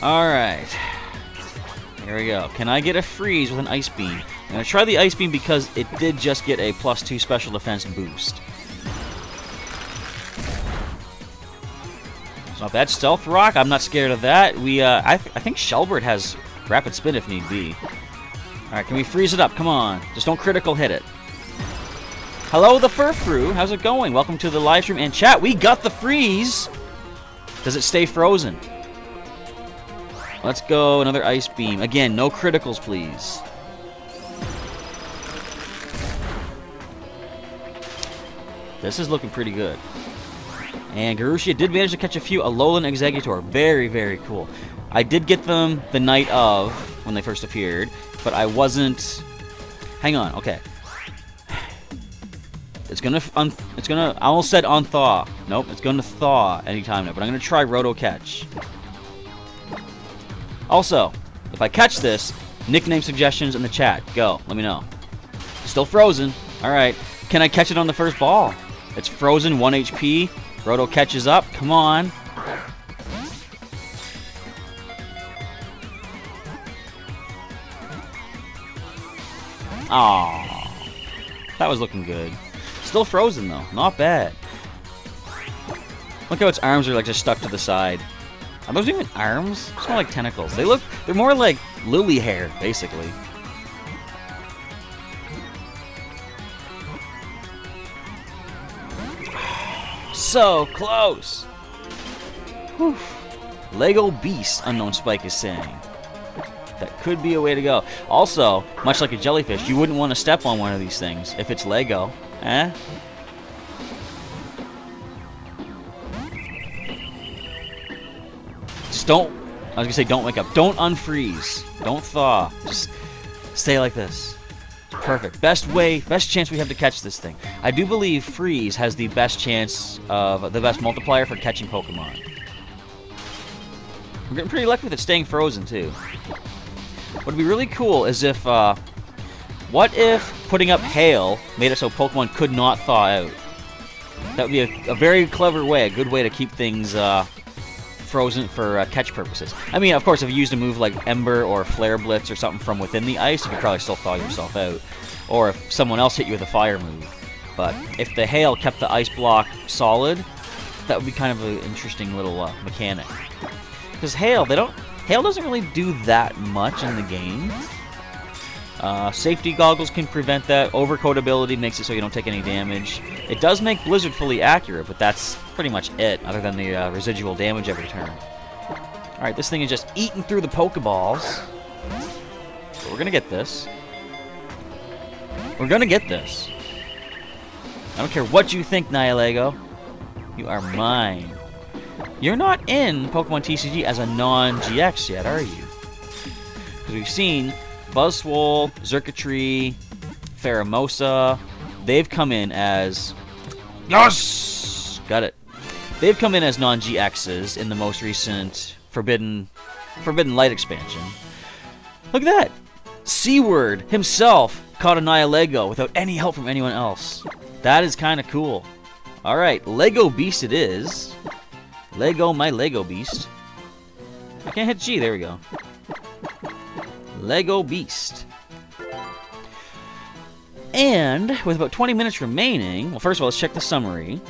Alright. Here we go. Can I get a freeze with an Ice Beam? I'm going to try the Ice Beam because it did just get a +2 Special Defense boost. It's not bad. Stealth Rock, I'm not scared of that. I think Shelbert has Rapid Spin if need be. Alright, can we freeze it up? Come on. Just don't critical hit it. Hello, the Furfrou. How's it going? Welcome to the live stream and chat. We got the freeze. Does it stay frozen? Let's go. Another Ice Beam. Again, no criticals, please. This is looking pretty good. And Garushia did manage to catch a few Alolan Exeggutor. Very, very cool. I did get them the night of when they first appeared, but I wasn't... Hang on, okay. I almost said unthaw. Nope, it's gonna thaw anytime now, but I'm gonna try Roto Catch. Also, if I catch this, nickname suggestions in the chat. Go, let me know. Still frozen. Alright. Can I catch it on the first ball? It's frozen, 1 HP. Roto catches up. Come on. Aww. That was looking good. Still frozen, though. Not bad. Look how its arms are like just stuck to the side. Are those even arms? It's more like tentacles. They're more like lily hair, basically. So close. Whew. Lego Beast, Unknown Spike is saying. That could be a way to go. Also, much like a jellyfish, you wouldn't want to step on one of these things if it's Lego. Eh? Just don't... I was gonna say don't wake up. Don't unfreeze. Don't thaw. Just stay like this. Perfect. Best chance we have to catch this thing. I do believe freeze has the best chance of... the best multiplier for catching Pokemon. We're getting pretty lucky with it staying frozen, too. What would be really cool is if... what if putting up Hail made it so Pokemon could not thaw out? That would be a very clever way, a good way to keep things frozen for catch purposes. I mean, of course, if you used a move like Ember or Flare Blitz or something from within the ice, you could probably still thaw yourself out. Or if someone else hit you with a fire move. But if the Hail kept the ice block solid, that would be kind of an interesting little mechanic. Because Hail doesn't really do that much in the game. Safety goggles can prevent that. Overcoat ability makes it so you don't take any damage. It does make Blizzard fully accurate, but that's pretty much it, other than the residual damage every turn. Alright, this thing is just eating through the Pokeballs. But we're gonna get this. We're gonna get this. I don't care what you think, Nihilego. You are mine. You're not in Pokemon TCG as a non-GX yet, are you? Because we've seen Buzzwole, Xurkitree, Pheromosa. They've come in as... Yes! Got it. They've come in as non-GXs in the most recent Forbidden Light expansion. Look at that! Seaward himself caught a Nihilego without any help from anyone else. That is kind of cool. Alright, Lego Beast it is. Lego, my Lego Beast. I can't hit G, there we go. Lego Beast. And with about 20 minutes remaining, well, first of all, let's check the summary.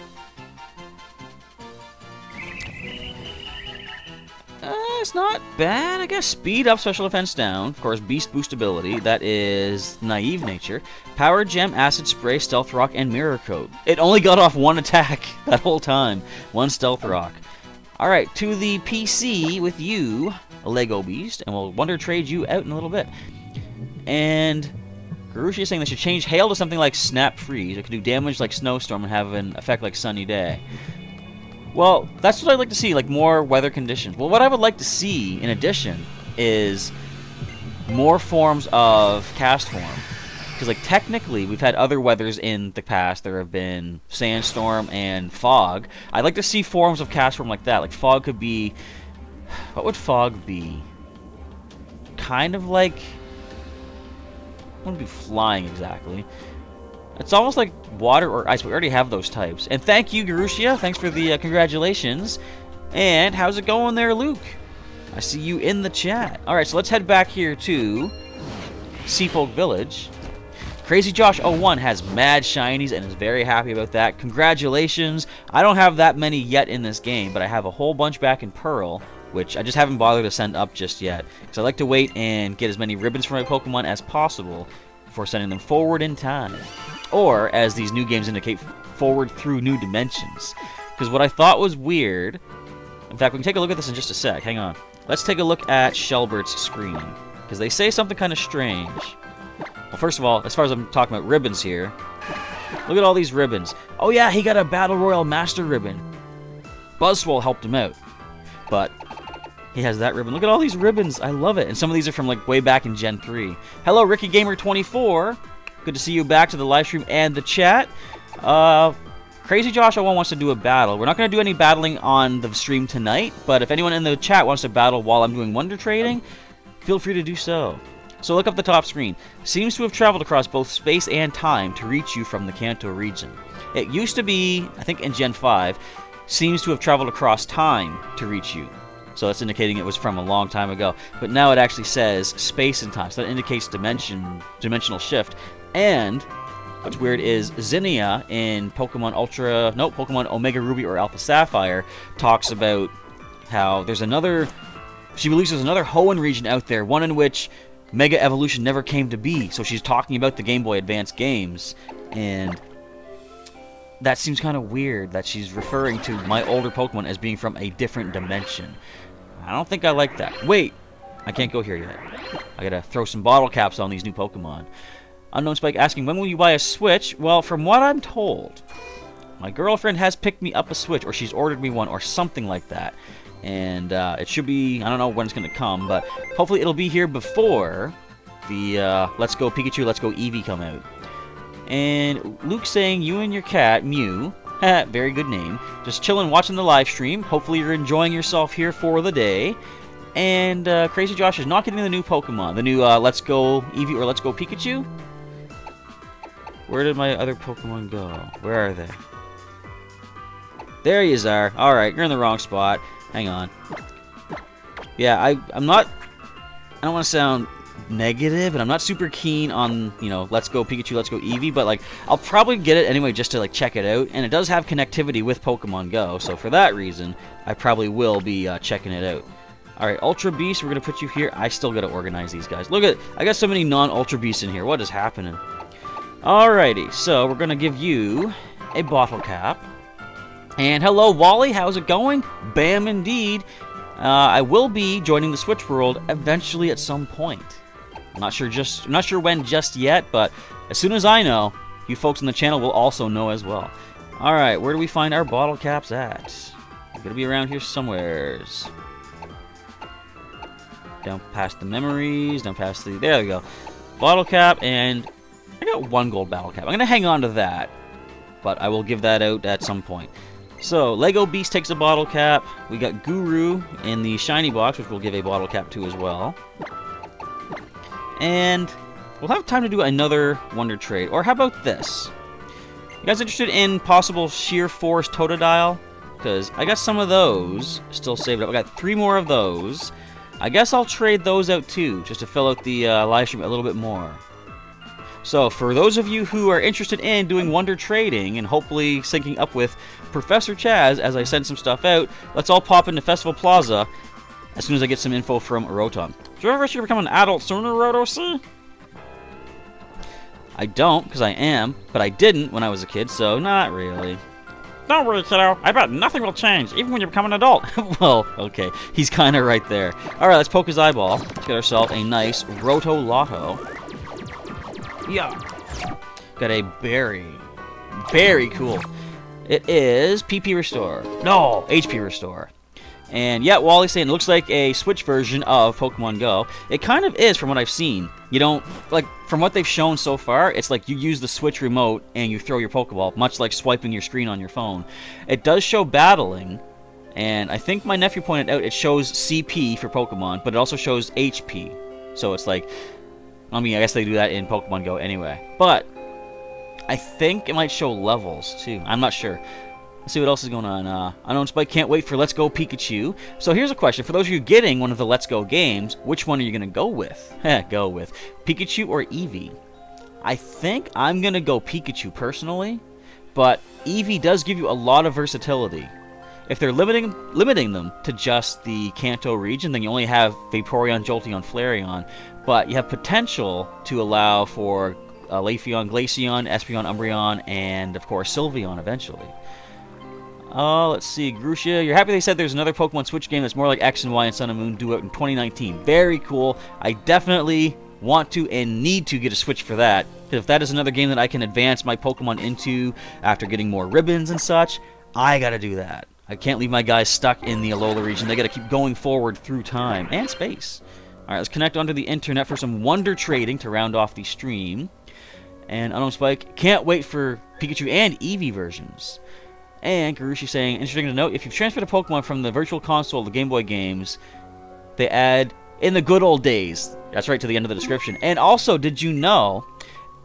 It's not bad, I guess. Speed up, special defense down. Of course, Beast boost ability. That is Naive Nature. Power Gem, Acid Spray, Stealth Rock, and Mirror Coat. It only got off one attack that whole time. One Stealth Rock. Alright, to the PC with you, Lego Beast, and we'll Wonder Trade you out in a little bit. And Garushi is saying they should change Hail to something like Snap Freeze. It could do damage like Snowstorm and have an effect like Sunny Day. Well, that's what I'd like to see, like more weather conditions. Well, what I would like to see, in addition, is more forms of Cast Form. Because, like, technically, we've had other weathers in the past. There have been Sandstorm and Fog. I'd like to see forms of Cast Form like that. Like, Fog could be... What would Fog be? Kind of like... wouldn't be flying exactly. It's almost like water or ice. We already have those types. And thank you, Garushia. Thanks for the congratulations. And how's it going there, Luke? I see you in the chat. Alright, so let's head back here to Seafolk Village. Crazy Josh 01 has mad shinies and is very happy about that. Congratulations. I don't have that many yet in this game, but I have a whole bunch back in Pearl, which I just haven't bothered to send up just yet. Because I like to wait and get as many ribbons for my Pokemon as possible before sending them forward in time. Or, as these new games indicate, forward through new dimensions. Because what I thought was weird... In fact, we can take a look at this in just a sec. Hang on. Let's take a look at Shelbert's screen. Because they say something kind of strange. Well, first of all, as far as I'm talking about ribbons here, look at all these ribbons. Oh yeah, he got a Battle Royale Master ribbon. Buzzwole helped him out. But he has that ribbon. Look at all these ribbons. I love it. And some of these are from like way back in Gen 3. Hello, Ricky Gamer 24. Good to see you back to the live stream and the chat. Crazy Josh 01 wants to do a battle. We're not going to do any battling on the stream tonight, but if anyone in the chat wants to battle while I'm doing Wonder Trading, feel free to do so. So look up the top screen. Seems to have traveled across both space and time to reach you from the Kanto region. It used to be, I think in Gen 5, seems to have traveled across time to reach you. So that's indicating it was from a long time ago. But now it actually says space and time, so that indicates dimensional shift. And what's weird is Zinnia in Pokemon Pokemon Omega Ruby or Alpha Sapphire talks about how there's another, she believes there's another Hoenn region out there, one in which Mega Evolution never came to be. So she's talking about the Game Boy Advance games, and that seems kind of weird that she's referring to my older Pokemon as being from a different dimension. I don't think I like that. Wait, I can't go here yet. I gotta throw some bottle caps on these new Pokemon. Unknown Spike asking, when will you buy a Switch? Well, from what I'm told, my girlfriend has picked me up a Switch, or she's ordered me one, or something like that. And it should be, I don't know when it's going to come, but hopefully it'll be here before the Let's Go Pikachu, Let's Go Eevee come out. And Luke saying, you and your cat, Mew, very good name, just chilling watching the live stream. Hopefully you're enjoying yourself here for the day. And Crazy Josh is not getting the new Pokemon, the new Let's Go Eevee or Let's Go Pikachu. Where did my other Pokemon go? Where are they? There you are. Alright, you're in the wrong spot. Hang on. Yeah, I'm not... I don't want to sound negative, and I'm not super keen on, you know, Let's Go Pikachu, Let's Go Eevee, but, like, I'll probably get it anyway just to, like, check it out. And it does have connectivity with Pokemon Go, so for that reason, I probably will be checking it out. Alright, Ultra Beast, we're going to put you here. I still got to organize these guys. Look at... I got so many non-Ultra Beasts in here. What is happening? Alrighty, so we're going to give you a bottle cap. And hello, Wally, how's it going? Bam, indeed. I will be joining the Switch World eventually at some point. I'm not sure when just yet, but as soon as I know, you folks on the channel will also know as well. Alright, where do we find our bottle caps at? They're gonna be around here somewheres. Down past the memories, down past the... There we go. Bottle cap, and I got one gold battle cap. I'm gonna hang on to that, but I will give that out at some point. So, Lego Beast takes a bottle cap. We got Guru in the shiny box, which we'll give a bottle cap to as well. And we'll have time to do another Wonder Trade. Or how about this? You guys interested in possible Sheer Force Totodile? Because I got some of those still saved up. I got 3 more of those. I guess I'll trade those out too, just to fill out the live stream a little bit more. So, for those of you who are interested in doing Wonder Trading and hopefully syncing up with Professor Chaz as I send some stuff out, let's all pop into Festival Plaza as soon as I get some info from Rotom. Do you ever wish you become an adult sooner, Roto-C? I don't, because I am, but I didn't when I was a kid, so not really. Don't worry, kiddo. I bet nothing will change, even when you become an adult. Well, okay. He's kind of right there. Alright, let's poke his eyeball. Let's get ourselves a nice Roto Lotto. Yeah. Got a berry. Very cool. It is PP Restore. No, HP Restore. And yeah, Wally's saying it looks like a Switch version of Pokemon Go. It kind of is from what I've seen. You don't, like, from what they've shown so far, it's like you use the Switch remote and you throw your Pokeball, much like swiping your screen on your phone. It does show battling, and I think my nephew pointed out it shows CP for Pokemon, but it also shows HP. So it's like I mean, I guess they do that in Pokemon Go anyway. But I think it might show levels, too. I'm not sure. Let's see what else is going on. Unknown Spike can't wait for Let's Go Pikachu. So here's a question. For those of you getting one of the Let's Go games, which one are you going to go with? Go with Pikachu or Eevee? I think I'm going to go Pikachu personally, but Eevee does give you a lot of versatility. If they're limiting them to just the Kanto region, then you only have Vaporeon, Jolteon, Flareon, but you have potential to allow for Leafeon, Glaceon, Espeon, Umbreon, and of course Sylveon eventually. Let's see, Grusha, you're happy they said there's another Pokemon Switch game that's more like X and Y and Sun and Moon due out in 2019. Very cool. I definitely want to and need to get a Switch for that. Because if that is another game that I can advance my Pokemon into after getting more ribbons and such, I gotta do that. I can't leave my guys stuck in the Alola region. They gotta keep going forward through time and space. Alright, let's connect onto the internet for some Wonder Trading to round off the stream. And Unknown Spike, can't wait for Pikachu and Eevee versions. And Garushi saying, interesting to note, if you've transferred a Pokemon from the Virtual Console to the Game Boy games, they add in the good old days. That's right to the end of the description. And also, did you know,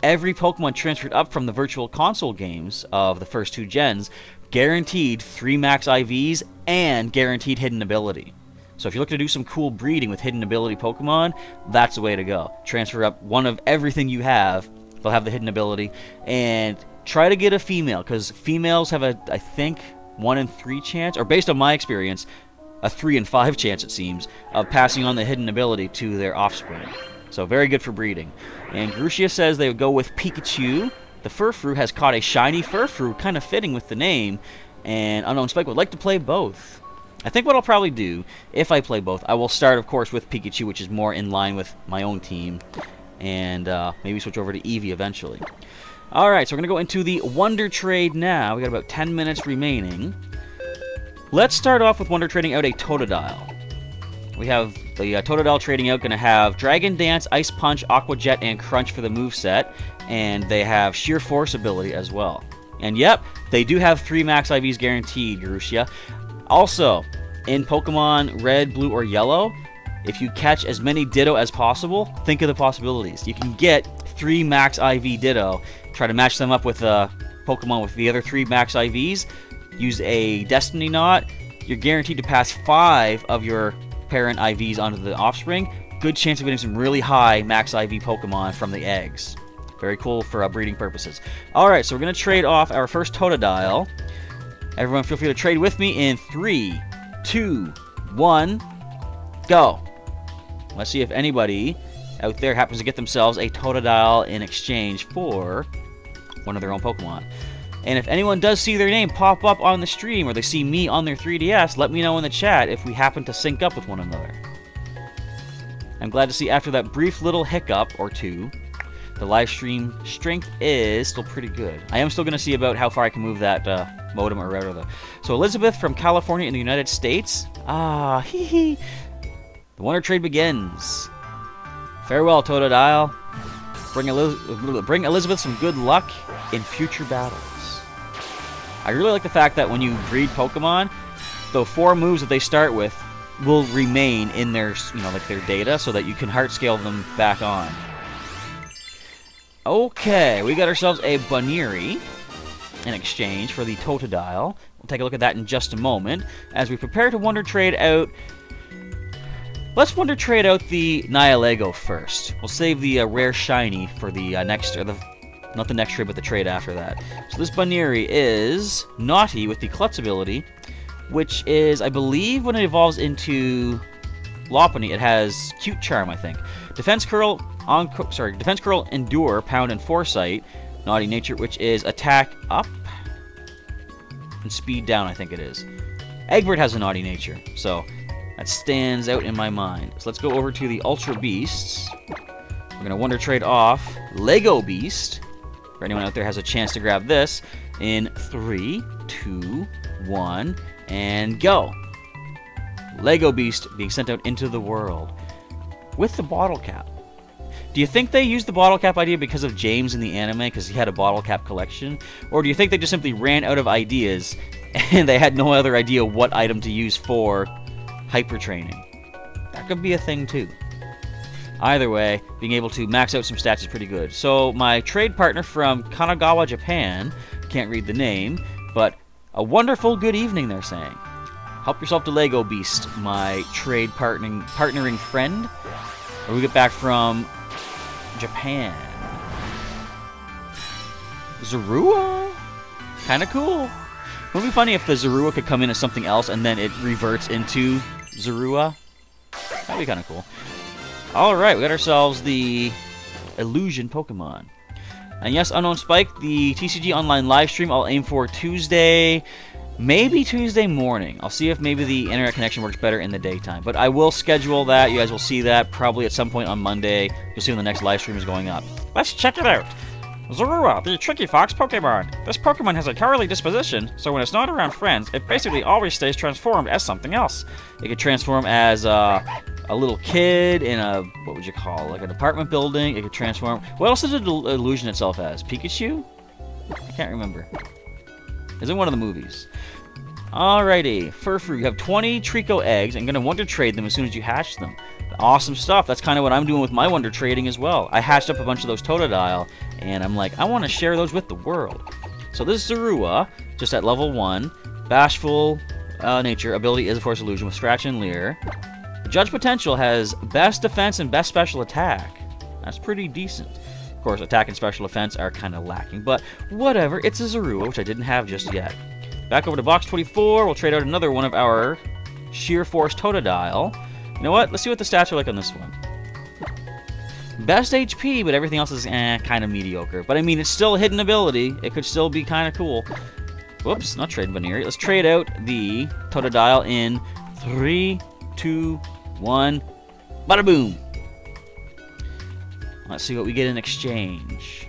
every Pokemon transferred up from the Virtual Console games of the first 2 gens guaranteed 3 max IVs and guaranteed hidden ability. So if you're looking to do some cool breeding with hidden ability Pokemon, that's the way to go. Transfer up one of everything you have. They'll have the hidden ability. And try to get a female, because females have a, I think, 1 in 3 chance, or based on my experience, a 3 in 5 chance, it seems, of passing on the hidden ability to their offspring. So very good for breeding. And Grushia says they would go with Pikachu. The Furfrou has caught a shiny Furfrou, kind of fitting with the name, and Unknown Spike would like to play both. I think what I'll probably do, if I play both, I will start, of course, with Pikachu, which is more in line with my own team, and maybe switch over to Eevee eventually. Alright, so we're going to go into the Wonder Trade now. We got about 10 minutes remaining. Let's start off with Wonder Trading out a Totodile. We have the Totodile trading out going to have Dragon Dance, Ice Punch, Aqua Jet, and Crunch for the moveset. And they have Sheer Force ability as well. And yep, they do have 3 max IVs guaranteed, Garushia. Also, in Pokemon Red, Blue, or Yellow, if you catch as many Ditto as possible, think of the possibilities. You can get 3 max IV Ditto, try to match them up with Pokemon with the other 3 max IVs, use a Destiny Knot, you're guaranteed to pass 5 of your parent IVs onto the offspring. Good chance of getting some really high max IV Pokemon from the eggs. Very cool for breeding purposes. Alright, so we're going to trade off our first Totodile. Everyone feel free to trade with me in 3, 2, 1, go. Let's see if anybody out there happens to get themselves a Totodile in exchange for one of their own Pokemon. And if anyone does see their name pop up on the stream, or they see me on their 3DS, let me know in the chat if we happen to sync up with one another. I'm glad to see after that brief little hiccup or two, the live stream strength is still pretty good. I am still going to see about how far I can move that modem or router though. So Elizabeth from California in the United States. Ah, hee hee. The Wonder Trade begins. Farewell, Totodile. Bring Elizabeth some good luck in future battles. I really like the fact that when you breed Pokemon, the 4 moves that they start with will remain in their, like their data, so that you can heart scale them back on. Okay, we got ourselves a Baniri in exchange for the Totodile. We'll take a look at that in just a moment. As we prepare to Wonder Trade out, let's Wonder Trade out the Nihilego first. We'll save the rare shiny for the next, or not the next trade, but the trade after that. So this Baniri is Naughty with the Klutz ability, which is, I believe, when it evolves into Lopunny, it has Cute Charm, I think. Defense Curl, Defense Curl, Endure, Pound, and Foresight. Naughty Nature, which is Attack up and Speed down, I think it is. Egbert has a Naughty Nature, so that stands out in my mind. So let's go over to the Ultra Beasts. We're going to Wonder Trade off Lego Beast. For anyone out there has a chance to grab this in 3, 2, 1, and go. Lego Beast being sent out into the world with the bottle cap. Do you think they used the bottle cap idea because of James in the anime, because he had a bottle cap collection? Or do you think they just simply ran out of ideas and they had no other idea what item to use for hyper training? That could be a thing too. Either way, being able to max out some stats is pretty good. So my trade partner from Kanagawa, Japan, can't read the name, but a wonderful good evening, they're saying. Help yourself to Lego Beast, my trade partnering friend. Or we get back from Japan. Zorua? Kind of cool. It would be funny if the Zorua could come in as something else and then it reverts into Zorua. That'd be kind of cool. Alright, we got ourselves the Illusion Pokemon. And yes, Unknown Spike, the TCG Online live stream, I'll aim for Tuesday, maybe Tuesday morning. I'll see if maybe the internet connection works better in the daytime. But I will schedule that. You guys will see that probably at some point on Monday. You'll see when the next live stream is going up. Let's check it out. Zorua, the Tricky Fox Pokemon. This Pokemon has a cowardly disposition, so when it's not around friends, it basically always stays transformed as something else. It could transform as a little kid in a, what would you call, like an apartment building. It could transform. What else does it illusion itself as? Pikachu? I can't remember. It's in one of the movies. Alrighty, Furfrou, you have 20 Trico eggs. I'm going to Wonder Trade them as soon as you hatch them. Awesome stuff. That's kind of what I'm doing with my Wonder Trading as well. I hatched up a bunch of those Totodile, and I'm like, I want to share those with the world. So this is Zorua, just at level 1. Bashful nature. Ability is, of course, Illusion with Scratch and Leer. Judge Potential has best defense and best special attack. That's pretty decent. Of course, attack and special defense are kind of lacking, but whatever. It's a Zorua, which I didn't have just yet. Back over to box 24. We'll trade out another one of our Sheer Force Totodile. You know what? Let's see what the stats are like on this one. Best HP, but everything else is kind of mediocre. But I mean, it's still a hidden ability. It could still be kind of cool. Whoops, not trade Veneer. Let's trade out the Totodile in 3, 2, 1. Bada boom! Let's see what we get in exchange.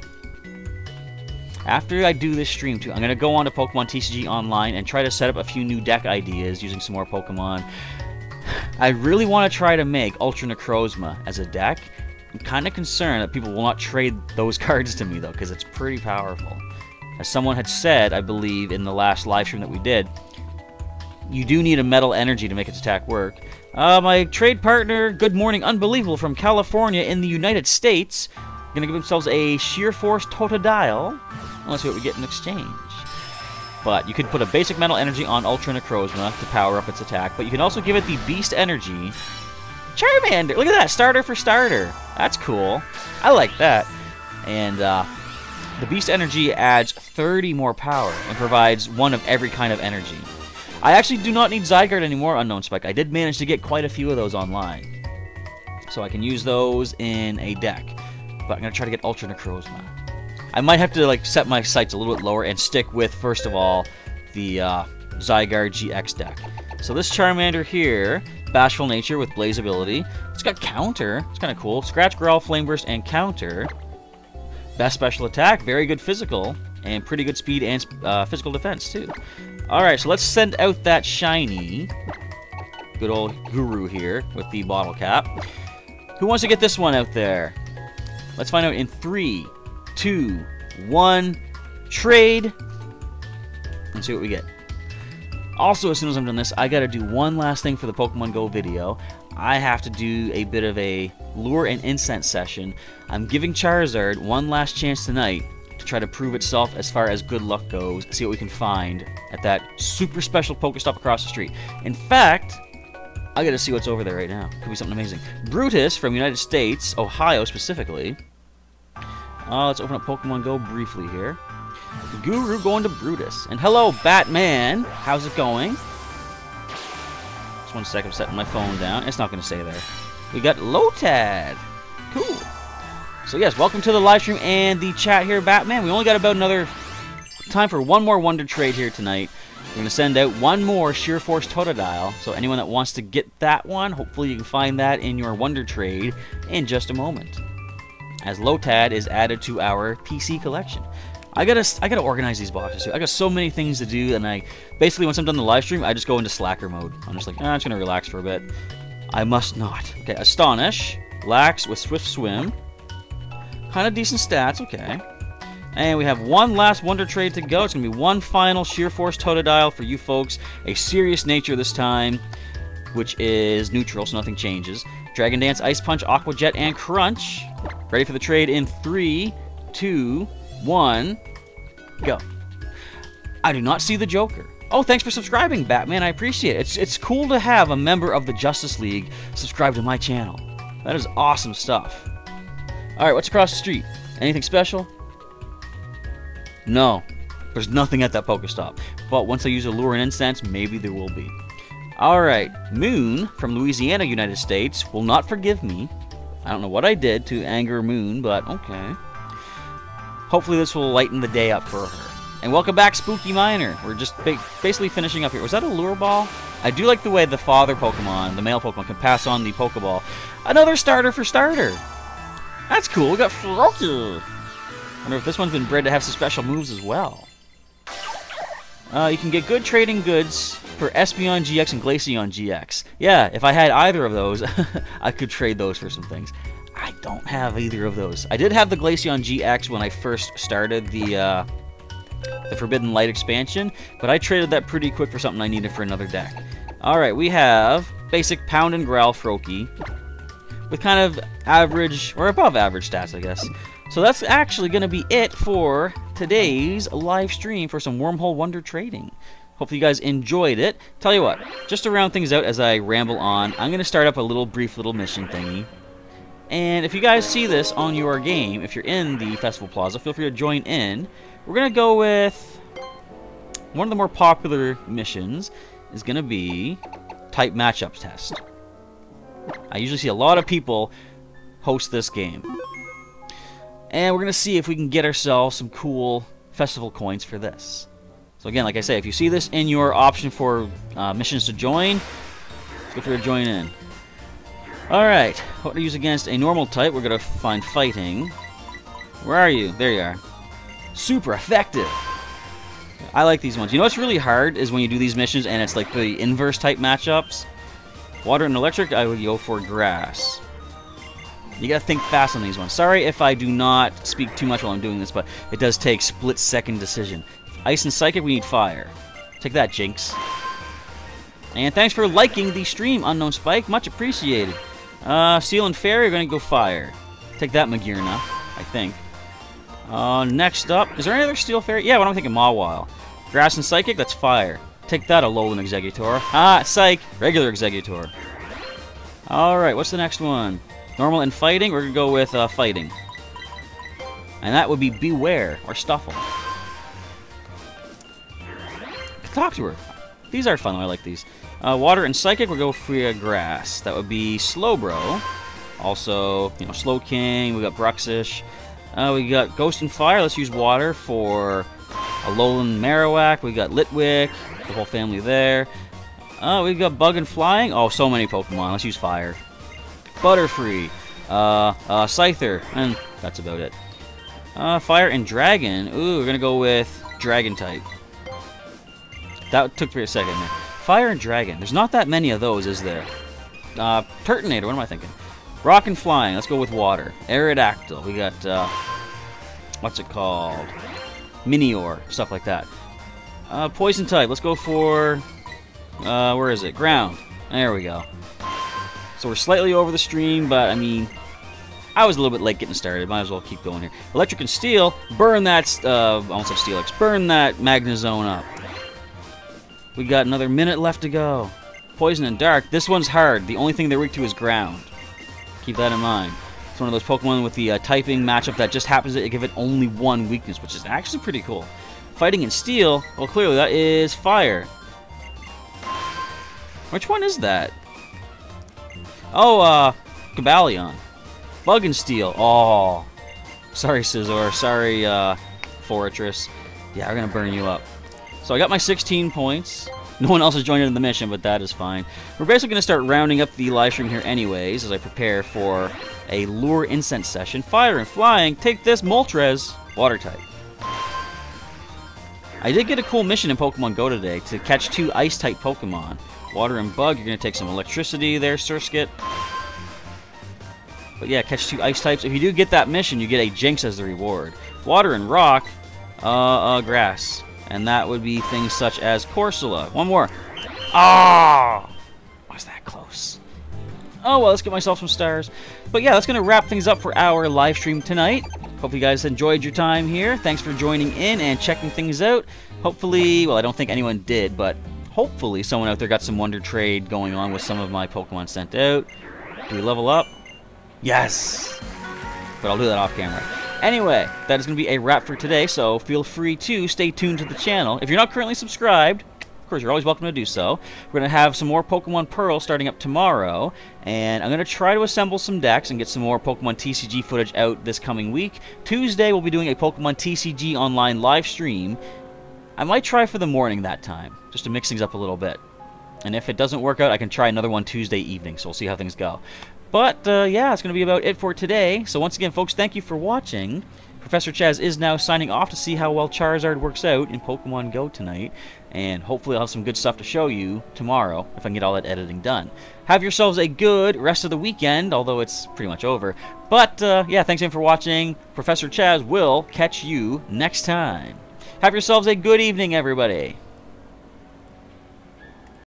After I do this stream too, I'm going to go on to Pokemon TCG Online and try to set up a few new deck ideas using some more Pokemon. I really want to try to make Ultra Necrozma as a deck. I'm kind of concerned that people will not trade those cards to me though, because it's pretty powerful. As someone had said, I believe, in the last live stream that we did, you do need a metal energy to make its attack work. My trade partner, Good Morning Unbelievable from California in the United States, going to give themselves a Sheer Force Totodile. Let's see what we get in exchange. But you could put a basic metal energy on Ultra Necrozma to power up its attack, but you can also give it the Beast Energy. Charmander! Look at that! Starter for starter! That's cool. I like that. And the Beast Energy adds 30 more power and provides one of every kind of energy. I actually do not need Zygarde anymore, Unknown Spike. I did manage to get quite a few of those online. So I can use those in a deck. But I'm going to try to get Ultra Necrozma. I might have to like set my sights a little bit lower and stick with, first of all, the Zygarde GX deck. So this Charmander here, Bashful Nature with Blaze ability. It's got Counter. It's kind of cool. Scratch, Growl, Flame Burst, and Counter. Best special attack, very good physical, and pretty good speed and physical defense too. Alright, so let's send out that shiny. Good old Guru here with the bottle cap. Who wants to get this one out there? Let's find out in 3, 2, 1, trade, and see what we get. Also, as soon as I'm done this, I gotta do one last thing for the Pokemon Go video. I have to do a bit of a lure and incense session. I'm giving Charizard one last chance tonight to try to prove itself as far as good luck goes, see what we can find at that super special Pokestop across the street. In fact, I gotta see what's over there right now. Could be something amazing. Brutus from United States, Ohio specifically. Let's open up Pokemon Go briefly here. Guru going to Brutus. And hello, Batman. How's it going? Just 1 second, I'm setting my phone down. It's not going to stay there. We got Lotad. Cool. So yes, welcome to the live stream and the chat here, Batman. We only got about another time for one more Wonder Trade here tonight. We're going to send out one more Sheer Force Totodile. So anyone that wants to get that one, hopefully you can find that in your Wonder Trade in just a moment, as Lotad is added to our PC collection. I gotta organize these boxes too. I got so many things to do, and I basically, once I'm done the live stream, I just go into slacker mode. I'm just like, I'm just gonna relax for a bit. I must not. Okay, Astonish, Lax with Swift Swim, kind of decent stats. Okay, and we have one last Wonder Trade to go. It's gonna be one final Sheer Force Totodile for you folks. A serious nature this time. which is neutral, so nothing changes. Dragon Dance, Ice Punch, Aqua Jet, and Crunch. Ready for the trade in 3, 2, 1, go. I do not see the Joker. Oh, thanks for subscribing, Batman. I appreciate it. It's cool to have a member of the Justice League subscribe to my channel. That is awesome stuff. Alright, what's across the street? Anything special? No. There's nothing at that Pokestop. But once I use a lure and incense, maybe there will be. Alright, Moon from Louisiana, United States, will not forgive me. I don't know what I did to anger Moon, but okay. Hopefully this will lighten the day up for her. And welcome back, Spooky Miner. We're just basically finishing up here. Was that a lure ball? I do like the way the father Pokemon, the male Pokemon, can pass on the Pokeball. Another starter for starter. That's cool. We got Froakie. I wonder if this one's been bred to have some special moves as well. You can get good trading goods for Espeon GX and Glaceon GX. Yeah, if I had either of those, I could trade those for some things. I don't have either of those. I did have the Glaceon GX when I first started the Forbidden Light expansion, but I traded that pretty quick for something I needed for another deck. Alright, we have basic Pound and Growl Froakie with kind of average, or above average stats, I guess. So that's actually going to be it for today's live stream for some Wormhole Wonder trading. Hopefully you guys enjoyed it. Tell you what, just to round things out as I ramble on, I'm going to start up a brief little mission thingy. And if you guys see this on your game, if you're in the Festival Plaza, feel free to join in. We're going to go with one of the more popular missions is going to be Type Matchup Test. I usually see a lot of people host this game. And we're going to see if we can get ourselves some cool festival coins for this. So again, like I say, if you see this in your option for missions to join, feel free to join in. Alright, what to use against a normal type, we're going to find Fighting. Where are you? There you are. Super effective. I like these ones. You know what's really hard is when you do these missions and it's like the inverse type matchups. Water and Electric, I would go for Grass. You gotta think fast on these ones. Sorry if I do not speak too much while I'm doing this, but it does take split-second decision. Ice and Psychic, we need Fire. Take that, Jinx. And thanks for liking the stream, Unknown Spike. Much appreciated. Steel and Fairy are gonna go Fire. Take that, Magearna, I think. Next up, is there any other Steel Fairy? Yeah, what am I thinking? Mawile. Grass and Psychic, that's Fire. Take that, Alolan Exeggutor. Ah, Psych! Regular Exeggutor. Alright, what's the next one? Normal and Fighting, we're going to go with Fighting. And that would be Beware, or Stuffle. Talk to her. These are fun, I like these. Water and Psychic, we'll go for Grass. That would be Slowbro. Also, you know, Slowking, we got Bruxish. We got Ghost and Fire, let's use Water for Alolan Marowak. We got Litwick, the whole family there. We got Bug and Flying. Oh, so many Pokemon, let's use Fire. Butterfree, Scyther, and that's about it. Fire and Dragon. Ooh, we're gonna go with Dragon type. That took me a second there. Fire and Dragon. There's not that many of those, is there? Turtonator, what am I thinking? Rock and Flying, let's go with Water. Aerodactyl, we got, what's it called? Minior, stuff like that. Poison type, let's go for, where is it? Ground. There we go. So we're slightly over the stream, but I mean, I was a little bit late getting started. Might as well keep going here. Electric and Steel, burn that, I almost said Steelix, burn that Magnezone up. We got another minute left to go. Poison and Dark, this one's hard. The only thing they're weak to is Ground. Keep that in mind. It's one of those Pokemon with the typing matchup that just happens to give it only one weakness, which is actually pretty cool. Fighting and Steel, well, clearly that is Fire. Which one is that? Oh, Cobalion. Bug and Steel. Oh. Sorry, Scizor. Sorry, Fortress. Yeah, we're going to burn you up. So I got my 16 points. No one else has joined in the mission, but that is fine. We're basically going to start rounding up the live stream here anyways, as I prepare for a Lure Incense session. Fire and Flying. Take this, Moltres. Water type. I did get a cool mission in Pokemon Go today to catch 2 Ice-type Pokemon. Water and Bug, you're going to take some electricity there, Surskit. But yeah, catch 2 Ice types. If you do get that mission, you get a Jinx as the reward. Water and Rock, Grass. And that would be things such as Corsola. One more. Ah! What's that Oh well, let's get myself some stars. But yeah, that's going to wrap things up for our live stream tonight. Hope you guys enjoyed your time here. Thanks for joining in and checking things out. Hopefully, well, I don't think anyone did, but hopefully someone out there got some Wonder Trade going on with some of my Pokemon sent out. Do we level up? Yes! But I'll do that off camera. Anyway, that is going to be a wrap for today, so feel free to stay tuned to the channel. If you're not currently subscribed, of course, you're always welcome to do so. We're going to have some more Pokemon Pearl starting up tomorrow, and I'm going to try to assemble some decks and get some more Pokemon TCG footage out this coming week. Tuesday, we'll be doing a Pokemon TCG online live stream. I might try for the morning that time, just to mix things up a little bit. And if it doesn't work out, I can try another one Tuesday evening, so we'll see how things go. But, yeah, it's going to be about it for today. So once again, folks, thank you for watching. Professor Chaz is now signing off to see how well Charizard works out in Pokemon Go tonight. And hopefully I'll have some good stuff to show you tomorrow, if I can get all that editing done. Have yourselves a good rest of the weekend, although it's pretty much over. But, yeah, thanks again for watching. Professor Chaz will catch you next time. Have yourselves a good evening, everybody.